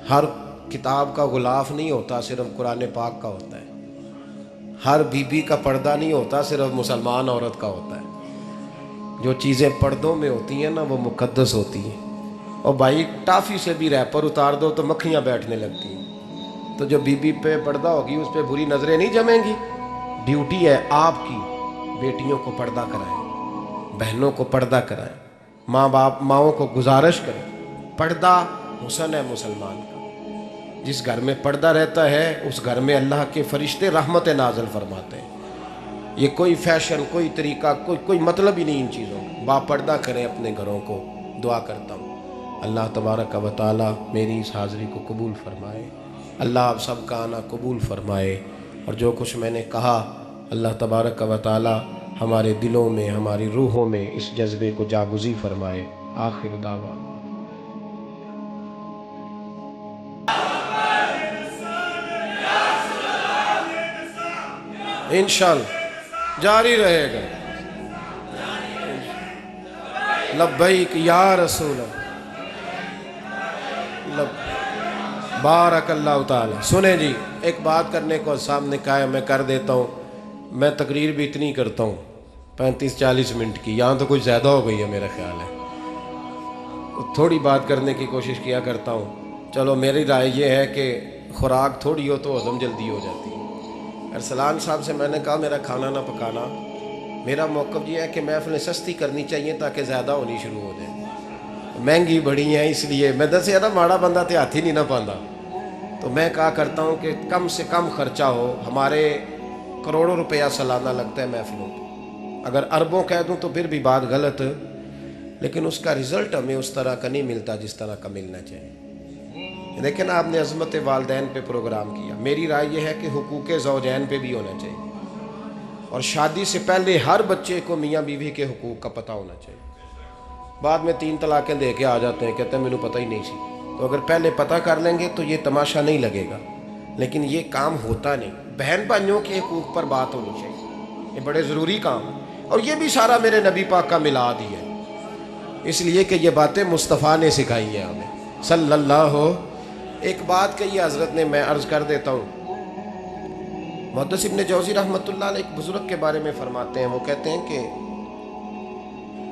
ہر کتاب کا غلاف نہیں ہوتا، صرف قرآن پاک کا ہوتا ہے۔ ہر بی بی کا پردہ نہیں ہوتا، صرف مسلمان عورت کا ہوتا ہے۔ جو چیزیں پردوں میں ہوتی ہیں نا وہ مقدس ہوتی ہیں۔ اور بھائی ٹافی سے بھی ریپر اتار دو تو مکھیاں بیٹھنے لگتی ہیں، تو جو بی بی پہ پردہ ہوگی اس پہ بری نظریں نہیں جمیں گی۔ ڈیوٹی ہے آپ کی، بیٹیوں کو پردہ کرائیں، بہنوں کو پردہ کرائیں، ماؤں کو گزارش کریں۔ پردہ حسن ہے مسلمان کا۔ جس گھر میں پردہ رہتا ہے اس گھر میں اللہ کے فرشتے رحمت نازل فرماتے ہیں۔ یہ کوئی فیشن، کوئی طریقہ، کوئی مطلب ہی نہیں ان چیزوں کا۔ با پردہ کریں اپنے گھروں کو۔ دعا کرتا ہوں اللہ تبارک و تعالی میری اس حاضری کو قبول فرمائے، اللہ آپ سب کا آنا قبول فرمائے، اور جو کچھ میں نے کہا اللہ تبارک و تعالی ہمارے دلوں میں، ہماری روحوں میں اس جذبے کو جاگزی فرمائے۔ آخر دعویٰ انشاءاللہ جاری رہے گا۔ لبیک یا رسول اللہ، بارک اللہ تعالی۔ سنیں جی، ایک بات کرنے کو سامنے کہا ہے، میں کر دیتا ہوں۔ میں تقریر بھی اتنی کرتا ہوں 35-40 منٹ کی، یہاں تو کچھ زیادہ ہو گئی ہے میرا خیال ہے۔ تھوڑی بات کرنے کی کوشش کیا کرتا ہوں۔ چلو میری رائے یہ ہے کہ خوراک تھوڑی ہو تو ہضم جلدی ہو جاتی ہے۔ ارسلان صاحب سے میں نے کہا میرا کھانا نہ پکانا، میرا موقف یہ ہے کہ محفلیں سستی کرنی چاہیے تاکہ زیادہ ہونی شروع ہو جائیں۔ مہنگی بڑی ہیں اس لیے میں دسے نا ماڑا بندہ تے ہاتھ ہی نہیں نہ پاندہ، تو میں کہا کرتا ہوں کہ کم سے کم خرچہ ہو۔ ہمارے کروڑوں روپیہ سالانہ لگتا ہے محفلوں پہ، اگر اربوں کہہ دوں تو پھر بھی بات غلط، لیکن اس کا رزلٹ ہمیں اس طرح کا نہیں ملتا جس طرح کا ملنا چاہیے۔ لیکن آپ نے عظمت والدین پہ پروگرام کیا، میری رائے یہ ہے کہ حقوق زوجین پہ بھی ہونا چاہیے، اور شادی سے پہلے ہر بچے کو میاں بیوی کے حقوق کا پتہ ہونا چاہیے۔ بعد میں 3 طلاقیں دے کے آ جاتے ہیں، کہتے ہیں مجھے پتہ ہی نہیں سی۔ تو اگر پہلے پتہ کر لیں گے تو یہ تماشا نہیں لگے گا، لیکن یہ کام ہوتا نہیں۔ بہن بھائیوں کے حقوق پر بات ہونی چاہیے، یہ بڑے ضروری کام ہے، اور یہ بھی سارا میرے نبی پاک کا میلاد ہی ہے، اس لیے کہ یہ باتیں مصطفیٰ نے سکھائی ہیں ہمیں صلی اللہ ہو۔ ایک بات کہی حضرت نے، میں عرض کر دیتا ہوں۔ محدث ابن جوزی رحمۃ اللہ علیہ ایک بزرگ کے بارے میں فرماتے ہیں، وہ کہتے ہیں کہ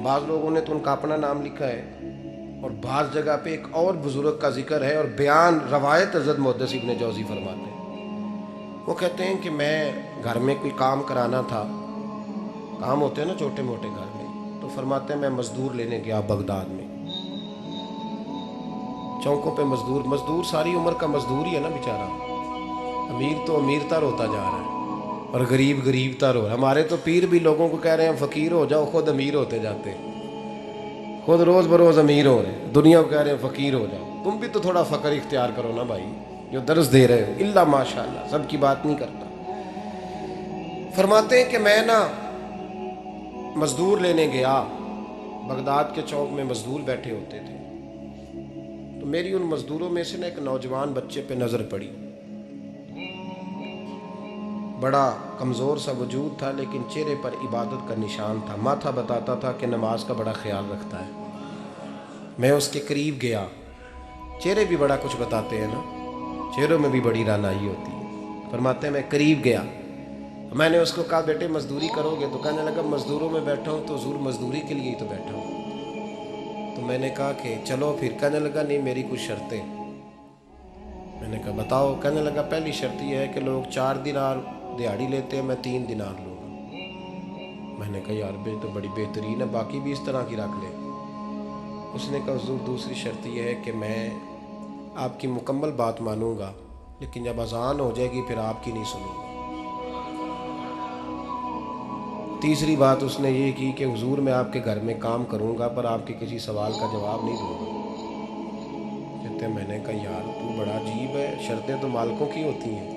بعض لوگوں نے تو ان کا اپنا نام لکھا ہے، اور بعض جگہ پہ ایک اور بزرگ کا ذکر ہے، اور بیان روایت حضرت محدث ابن جوزی فرماتے ہیں۔ وہ کہتے ہیں کہ میں گھر میں کوئی کام کرانا تھا، کام ہوتے ہیں نا چھوٹے موٹے گھر میں، تو فرماتے ہیں میں مزدور لینے گیا بغداد میں، چوکوں پہ مزدور ساری عمر کا مزدور ہی ہے نا بیچارہ، امیر تو امیر تر ہوتا جا رہا ہے اور غریب غریب تر ہو۔ ہمارے تو پیر بھی لوگوں کو کہہ رہے ہیں فقیر ہو جاؤ، خود امیر ہوتے جاتے ہیں، خود روز بروز امیر ہو رہے ہیں، دنیا کو کہہ رہے ہیں فقیر ہو جاؤ۔ تم بھی تو تھوڑا فقر اختیار کرو نا بھائی، جو درس دے رہے ہو۔ اللہ ماشاءاللہ، سب کی بات نہیں کرتا۔ فرماتے ہیں کہ میں نا مزدور لینے گیا، بغداد کے چوک میں مزدور بیٹھے ہوتے تھے، تو میری ان مزدوروں میں سے نا ایک نوجوان بچے پہ نظر پڑی۔ بڑا کمزور سا وجود تھا، لیکن چہرے پر عبادت کا نشان تھا، ماتھا بتاتا تھا کہ نماز کا بڑا خیال رکھتا ہے۔ میں اس کے قریب گیا، چہرے بھی بڑا کچھ بتاتے ہیں نا، چہروں میں بھی بڑی رانائی ہوتی ہے۔ فرماتے ہیں میں قریب گیا، میں نے اس کو کہا بیٹے مزدوری کرو گے؟ تو کہنے لگا مزدوروں میں بیٹھا ہوں تو حضور مزدوری کے لیے ہی تو بیٹھا ہوں۔ تو میں نے کہا کہ چلو پھر، کہنے لگا نہیں میری کچھ شرطیں۔ میں نے کہا بتاؤ؟ کہنے لگا پہلی شرط یہ ہے کہ لوگ 4 دینار دیہاڑی لیتے ہیں، میں 3 دینار لوں گا۔ میں نے کہا یار بے تو بڑی بہترین ہے، باقی بھی اس طرح کی رکھ لیں۔ اس نے کہا حضور دوسری شرط یہ ہے کہ میں آپ کی مکمل بات مانوں گا، لیکن جب اذان ہو جائے گی پھر آپ کی نہیں سنوں گا۔ تیسری بات اس نے یہ کی کہ حضور میں آپ کے گھر میں کام کروں گا پر آپ کے کسی سوال کا جواب نہیں دوں گا۔ کہتے ہیں میں نے کہا یار تو بڑا عجیب ہے، شرطیں تو مالکوں کی ہوتی ہیں۔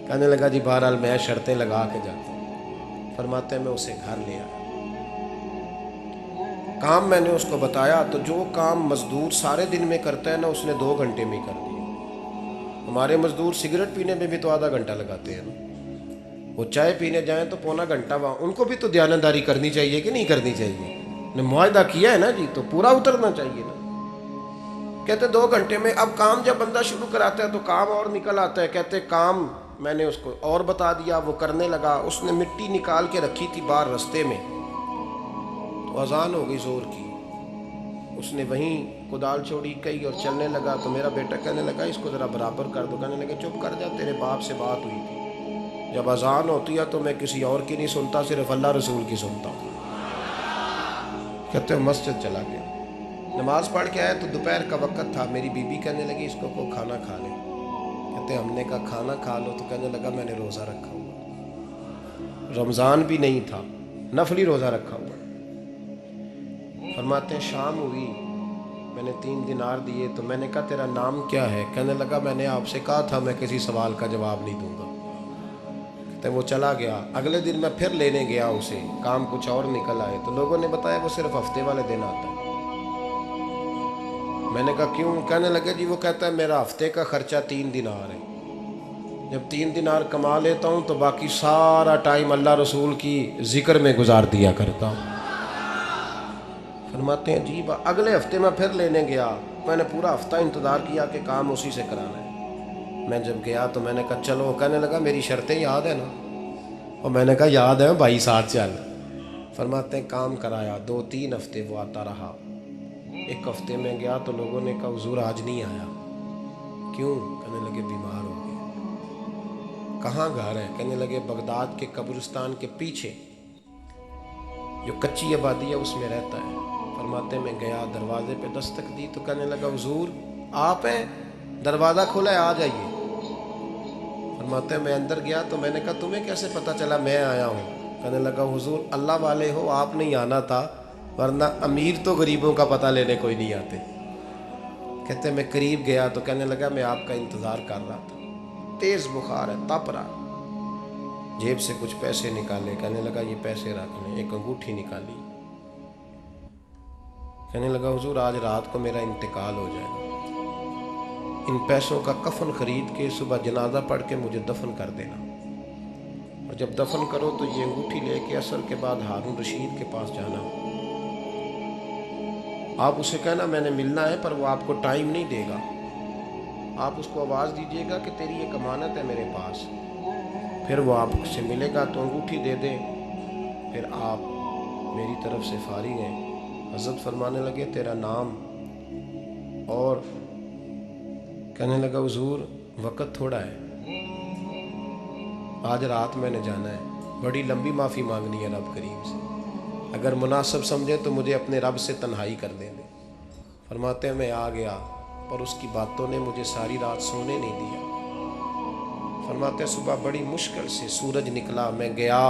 کہنے لگا جی بہرحال میں شرطیں لگا کے جاتا ہوں۔ فرماتے ہیں میں اسے گھر لے آیا، کام میں نے اس کو بتایا، تو جو کام مزدور سارے دن میں کرتا ہے نا اس نے 2 گھنٹے میں کر دیا۔ ہمارے مزدور سگریٹ پینے میں بھی تو آدھا گھنٹہ لگاتے ہیں نا، وہ چائے پینے جائیں تو پونا گھنٹہ وہاں، ان کو بھی تو دیانتداری کرنی چاہیے کہ نہیں کرنی چاہیے؟ نے معاہدہ کیا ہے نا جی، تو پورا اترنا چاہیے نا۔ کہتے 2 گھنٹے میں، اب کام جب بندہ شروع کراتا ہے تو کام اور نکل آتا ہے۔ کہتے کام میں نے اس کو اور بتا دیا، وہ کرنے لگا، اس نے مٹی نکال کے رکھی تھی باہر رستے میں، تو اذان ہو گئی زور کی، اس نے وہیں کدال چھوڑی کئی اور چلنے لگا۔ تو میرا بیٹا کہنے لگا اس کو ذرا برابر کر دو، کہنے لگا چپ کر جا، تیرے باپ سے بات ہوئی تھی، جب اذان ہوتی ہے تو میں کسی اور کی نہیں سنتا، صرف اللہ رسول کی سنتا ہوں۔ کہتے ہیں مسجد چلا گیا، نماز پڑھ کے آیا تو دوپہر کا وقت تھا، میری بیوی کہنے لگی اس کو کھانا کھا لے۔ کہتے ہیں ہم نے کہا کھانا کھا لو، تو کہنے لگا میں نے روزہ رکھا ہوا، رمضان بھی نہیں تھا، نفلی روزہ رکھا ہوا۔ فرماتے ہیں شام ہوئی، میں نے 3 دینار دیے، تو میں نے کہا تیرا نام کیا ہے؟ کہنے لگا میں نے آپ سے کہا تھا میں کسی سوال کا جواب نہیں دوں گا۔ کہتے ہیں وہ چلا گیا۔ اگلے دن میں پھر لینے گیا اسے، کام کچھ اور نکل آئے، تو لوگوں نے بتایا وہ صرف ہفتے والے دن آتا ہے۔ میں نے کہا کیوں؟ کہنے لگے جی وہ کہتا ہے میرا ہفتے کا خرچہ 3 دینار ہے، جب 3 دینار کما لیتا ہوں تو باقی سارا ٹائم اللہ رسول کی ذکر میں گزار دیا کرتا ہوں۔ فرماتے ہیں عجیب۔ اگلے ہفتے میں پھر لینے گیا، میں نے پورا ہفتہ انتظار کیا کہ کام اسی سے کرانا ہے۔ میں جب گیا تو میں نے کہا چلو، کہنے لگا میری شرطیں یاد ہیں نا؟ اور میں نے کہا یاد ہے بھائی، ساتھ چل۔ فرماتے ہیں کام کرایا، 2-3 ہفتے وہ آتا رہا۔ ایک ہفتے میں گیا تو لوگوں نے کہا حضور آج نہیں آیا، کیوں؟ کہنے لگے بیمار ہو گئے۔ کہاں گھر ہے؟ کہنے لگے بغداد کے قبرستان کے پیچھے جو کچی آبادی ہے اس میں رہتا ہے۔ فرماتے میں گیا، دروازے پہ دستک دی تو کہنے لگا حضور آپ ہیں؟ دروازہ کھلا ہے، آ جائیے۔ فرماتے میں اندر گیا تو میں نے کہا تمہیں کیسے پتہ چلا میں آیا ہوں؟ کہنے لگا حضور اللہ والے ہو، آپ نہیں آنا تھا، ورنہ امیر تو غریبوں کا پتہ لینے کوئی نہیں آتے۔ کہتے میں قریب گیا تو کہنے لگا میں آپ کا انتظار کر رہا تھا، تیز بخار ہے، تپ رہا۔ جیب سے کچھ پیسے نکالے، کہنے لگا یہ پیسے رکھ لیں، ایک انگوٹھی نکالی۔ کہنے لگا حضور آج رات کو میرا انتقال ہو جائے گا، ان پیسوں کا کفن خرید کے صبح جنازہ پڑھ کے مجھے دفن کر دینا، اور جب دفن کرو تو یہ انگوٹھی لے کے عصر کے بعد ہارون رشید کے پاس جانا، آپ اسے کہنا میں نے ملنا ہے پر وہ آپ کو ٹائم نہیں دے گا، آپ اس کو آواز دیجیے گا کہ تیری ایک امانت ہے میرے پاس، پھر وہ آپ سے ملے گا تو انگوٹھی دے دیں، پھر آپ میری طرف سے فارغ ہیں۔ حضرت فرمانے لگے تیرا نام؟ اور کہنے لگا حضور وقت تھوڑا ہے، آج رات میں نے جانا ہے، بڑی لمبی معافی مانگنی ہے رب کریم سے، اگر مناسب سمجھے تو مجھے اپنے رب سے تنہائی کر دیں۔ فرماتے ہیں میں آ گیا، پر اس کی باتوں نے مجھے ساری رات سونے نہیں دیا۔ فرماتے ہیں صبح بڑی مشکل سے سورج نکلا، میں گیا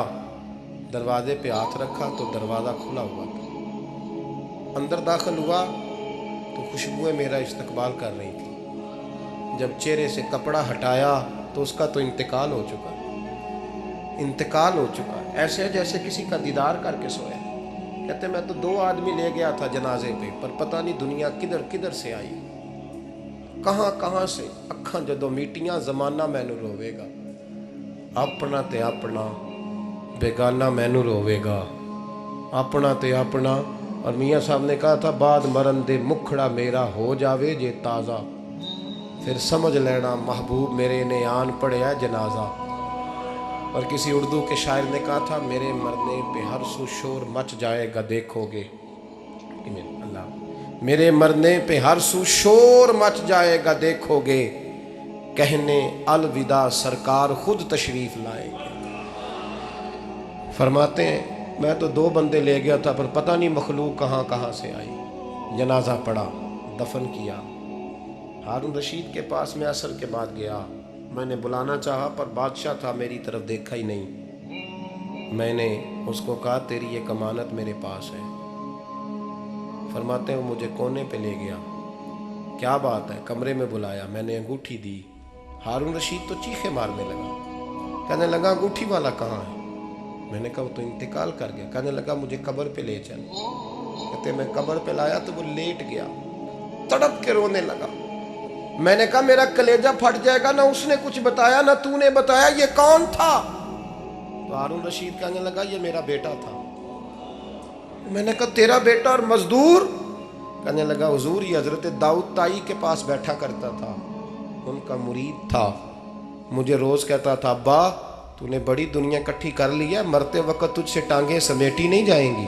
دروازے پہ ہاتھ رکھا تو دروازہ کھلا ہوا تھا، اندر داخل ہوا تو خوشبوئیں میرا استقبال کر رہی تھی، جب چہرے سے کپڑا ہٹایا تو اس کا تو انتقال ہو چکا، انتقال ہو چکا، ایسے جیسے کسی کا دیدار کر کے سویا۔ کہتے میں تو 2 آدمی لے گیا تھا جنازے پہ، پر پتہ نہیں دنیا کدھر کدھر سے آئی، کہاں کہاں سے، اکھاں جدوں میٹیاں زمانہ مینوں روے گا، اپنا تے اپنا بیگانہ مینوں روے گا، اپنا تے اپنا۔ اور میاں صاحب نے کہا تھا بعد مرن دے مکھڑا میرا ہو جاوے جے تازہ، پھر سمجھ لینا محبوب میرے نے آن پڑیا جنازہ۔ اور کسی اردو کے شاعر نے کہا تھا میرے مرنے پہ ہر سو شور مچ جائے گا دیکھو گے، اللہ میرے مرنے پہ ہر سو شور مچ جائے گا دیکھو گے، کہنے الوداع سرکار خود تشریف لائیں گے۔ فرماتے ہیں میں تو 2 بندے لے گیا تھا پر پتہ نہیں مخلوق کہاں کہاں سے آئی، جنازہ پڑا، دفن کیا۔ ہارون رشید کے پاس میں عصر کے بعد گیا، میں نے بلانا چاہا پر بادشاہ تھا، میری طرف دیکھا ہی نہیں۔ میں نے اس کو کہا تیری ایک امانت میرے پاس ہے۔ فرماتے ہیں وہ مجھے کونے پہ لے گیا، کیا بات ہے؟ کمرے میں بلایا، میں نے انگوٹھی دی، ہارون رشید تو چیخے مارنے لگا، کہنے لگا انگوٹھی والا کہاں ہے؟ میں نے کہا وہ تو انتقال کر گیا۔ کہنے لگا مجھے قبر پہ لے چل۔ کہتے میں قبر پہ لایا تو وہ لیٹ گیا، تڑپ کے رونے لگا۔ میں نے کہا میرا کلیجہ پھٹ جائے گا، نہ اس نے کچھ بتایا نہ تو نے بتایا، یہ کون تھا؟ تو ہارون رشید کہنے لگا یہ میرا بیٹا تھا۔ میں نے کہا تیرا بیٹا اور مزدور؟ کہنے لگا حضور یہ حضرت داؤد تائی کے پاس بیٹھا کرتا تھا، ان کا مرید تھا، مجھے روز کہتا تھا ابا تو نے بڑی دنیا کٹھی کر لی ہے، مرتے وقت تجھ سے ٹانگیں سمیٹی نہیں جائیں گی،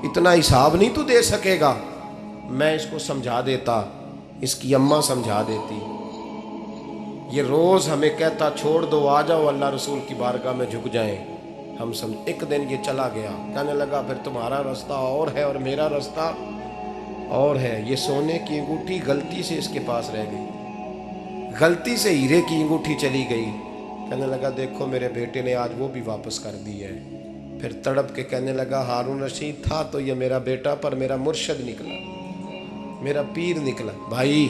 اتنا حساب نہیں تو دے سکے گا۔ میں اس کو سمجھا دیتا، اس کی اماں سمجھا دیتی، یہ روز ہمیں کہتا چھوڑ دو آ جاؤ اللہ رسول کی بارگاہ میں جھک جائیں، ہم سمجھ۔ ایک دن یہ چلا گیا، کہنے لگا پھر تمہارا راستہ اور ہے اور میرا راستہ اور ہے۔ یہ سونے کی انگوٹھی غلطی سے اس کے پاس رہ گئی، غلطی سے ہیرے کی انگوٹھی چلی گئی۔ کہنے لگا دیکھو میرے بیٹے نے آج وہ بھی واپس کر دی ہے۔ پھر تڑپ کے کہنے لگا ہارون رشید تھا تو یہ میرا بیٹا، پر میرا مرشد نکلا، میرا پیر نکلا۔ بھائی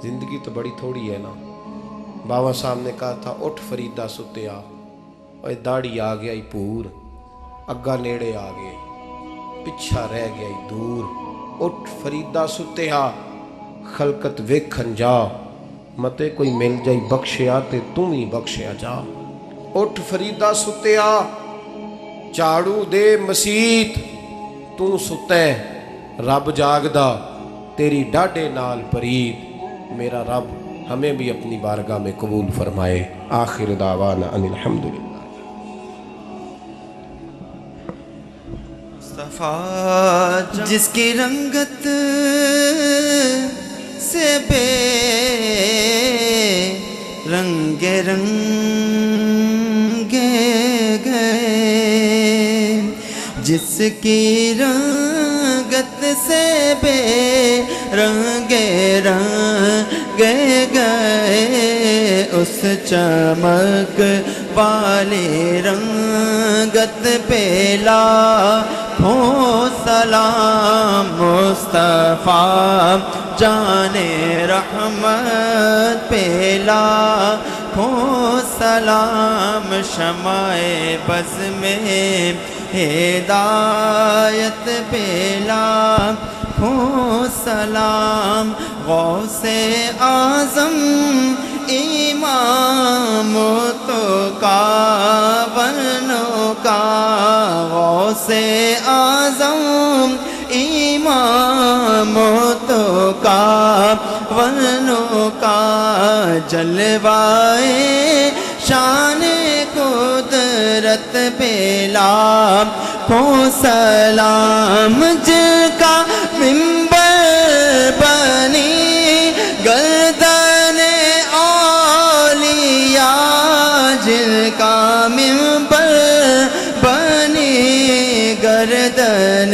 زندگی تو بڑی تھوڑی ہے نا۔ بابا صاحب نے کہا تھا اٹھ فریدہ ستیا، اور داڑھی آ گیا پور، اگا نیڑے آ گئے، پچھا رہ گیا دور۔ اٹھ فریدہ ستیا خلقت ویکھن جا، متے کوئی مل جائی بخشیا تے تم ہی بخشیا جا۔ اٹھ فریدہ ستیا جھاڑو دے مسیت، تو ستیں رب جاگدا تیری ڈاڈے نال پرید۔ میرا رب ہمیں بھی اپنی بارگاہ میں قبول فرمائے۔ آخر دعوانا ان الحمدللہ۔ مصطفیٰ جس کی رنگت سے بے رنگ گئے، جس کی رنگت سے بے رنگ گئے، اس چمک والی رنگت پہ لاکھوں سلام۔ مصطفیٰ جان رحمت پہ لاکھوں سلام۔ شمع بز میں ہدایت پہ لاکھوں سلام۔ غوث اعظم امام تو کاونوں کا، غوث اعظم امام تو کاونوں کا، جلوائے شان قدرت پہ لاکھوں سلام۔ جن کا منبر بنی گردن اولیاء، جن کا منبر بنی گردن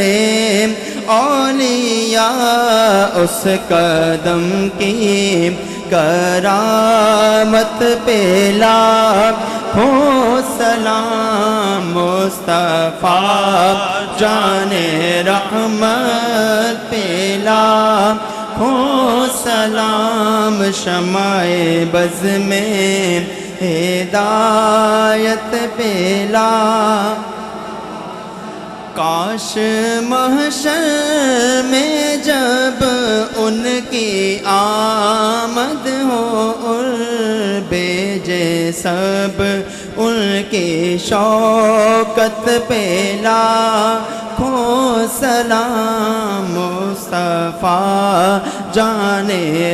اولیاء، اس قدم کی کرامت پہ لاکھوں سلام۔ مصطفیٰ جان رحمت پہ لاکھوں سلام۔ شمع بز میں ہدایت پہ لاکھوں۔ کاش محشر میں جب ان کی آمد ہو، اور بھیجے سب ان کی شوکت پہ لاکھوں سلام۔ مصطفیٰ جان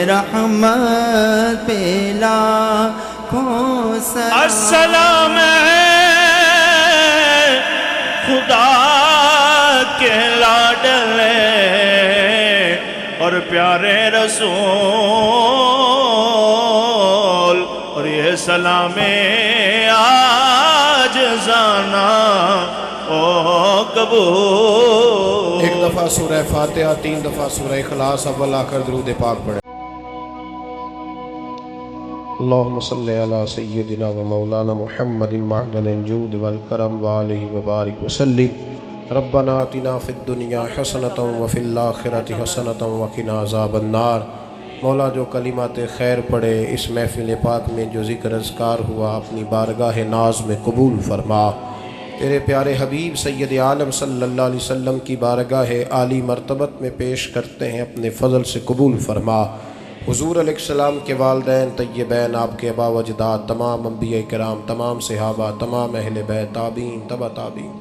رحمت پہ لاکھوں سلام۔ السلام خدا کے لاڈلے اور پیارے رسول، اور یہ سلام آج زانا او قبول۔ ایک دفعہ سورہ فاتحہ، 3 دفعہ سورہ اخلاص، اول آخر درود پاک پڑھیں۔ اللہم صلی علی سیدنا و مولانا محمد معدن الجود والکرم وآلہ وبارک وسلم۔ ربنا آتنا فی الدنیا حسنۃ وفی الآخرۃ حسنۃ وقنا عذاب النار۔ مولا جو کلمات خیر پڑھے اس محفل پاک میں، جو ذکر اذکار ہوا، اپنی بارگاہ ناز میں قبول فرما۔ تیرے پیارے حبیب سید عالم صلی اللہ علیہ وسلم کی بارگاہ عالی مرتبت میں پیش کرتے ہیں، اپنے فضل سے قبول فرما۔ حضور علیہ السلام کے والدین طیبین، آپ کے آبا و اجداد، تمام انبیاء کرام، تمام صحابہ، تمام اہل بیت، تابعین، تبع تابعین،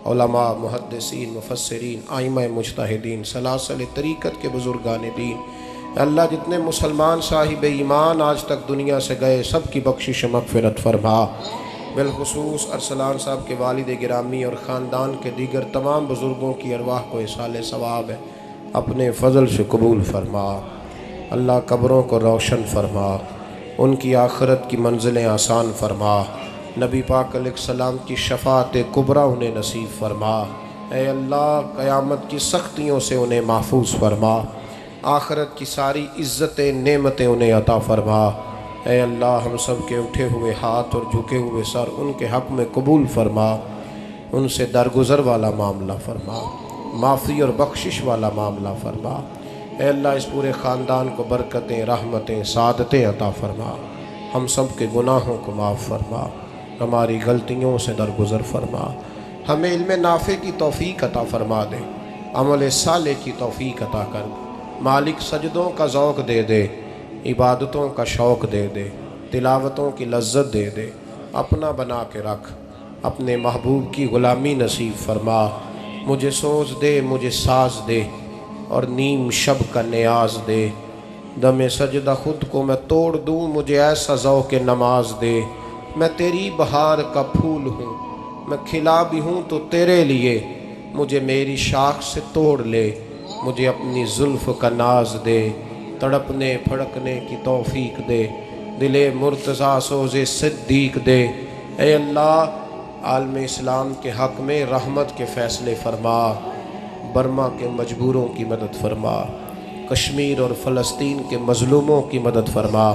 علماء، محدثین، مفسرین، ائمہ مجتہدین، سلاسل طریقت کے بزرگان دین، اللہ جتنے مسلمان صاحب ایمان آج تک دنیا سے گئے سب کی بخشش و مغفرت فرما۔ بالخصوص ارسلان صاحب کے والد گرامی اور خاندان کے دیگر تمام بزرگوں کی ارواح کو اصال ثواب ہے اپنے فضل سے قبول فرما۔ اللہ قبروں کو روشن فرما، ان کی آخرت کی منزلیں آسان فرما، نبی پاک علیہ السلام کی شفاعت کبریٰ انہیں نصیب فرما۔ اے اللہ قیامت کی سختیوں سے انہیں محفوظ فرما، آخرت کی ساری عزتیں نعمتیں انہیں عطا فرما۔ اے اللہ ہم سب کے اٹھے ہوئے ہاتھ اور جھکے ہوئے سر ان کے حق میں قبول فرما، ان سے درگزر والا معاملہ فرما، معافی اور بخشش والا معاملہ فرما۔ اے اللہ اس پورے خاندان کو برکتیں، رحمتیں، سعادتیں عطا فرما، ہم سب کے گناہوں کو معاف فرما، ہماری غلطیوں سے درگزر فرما، ہمیں علم نافع کی توفیق عطا فرما دے، عمل صالح کی توفیق عطا کر دے، مالک سجدوں کا ذوق دے دے، عبادتوں کا شوق دے دے، تلاوتوں کی لذت دے دے، اپنا بنا کے رکھ، اپنے محبوب کی غلامی نصیب فرما۔ مجھے سوز دے، مجھے ساز دے اور نیم شب کا نیاز دے، دم سجدہ خود کو میں توڑ دوں، مجھے ایسا ذوق نماز دے۔ میں تیری بہار کا پھول ہوں، میں کھلا بھی ہوں تو تیرے لیے، مجھے میری شاخ سے توڑ لے، مجھے اپنی زلف کا ناز دے، تڑپنے پھڑکنے کی توفیق دے، دل مرتضیٰ سوز صدیق دے۔ اے اللہ عالم اسلام کے حق میں رحمت کے فیصلے فرما، برما کے مجبوروں کی مدد فرما، کشمیر اور فلسطین کے مظلوموں کی مدد فرما،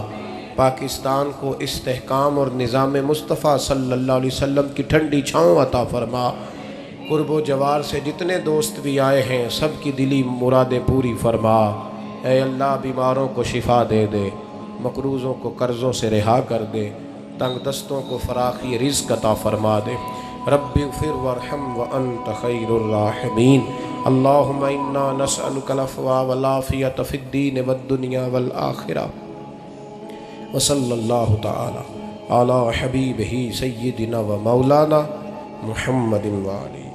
پاکستان کو استحکام اور نظام مصطفیٰ صلی اللہ علیہ وسلم کی ٹھنڈی چھاؤں عطا فرما۔ قرب و جوار سے جتنے دوست بھی آئے ہیں سب کی دلی مرادیں پوری فرما۔ اے اللہ بیماروں کو شفا دے دے، مقروضوں کو قرضوں سے رہا کر دے، تنگ دستوں کو فراخی رزق عطا فرما دے۔ رب اغفر وارحم وانت خیر الراحمین۔ اللہم انا نسألک العفو والعافیۃ فی الدین والدنیا والآخرہ، وصلی اللہ تعالی علی حبیبہ سیدنا و مولانا محمد وآلہ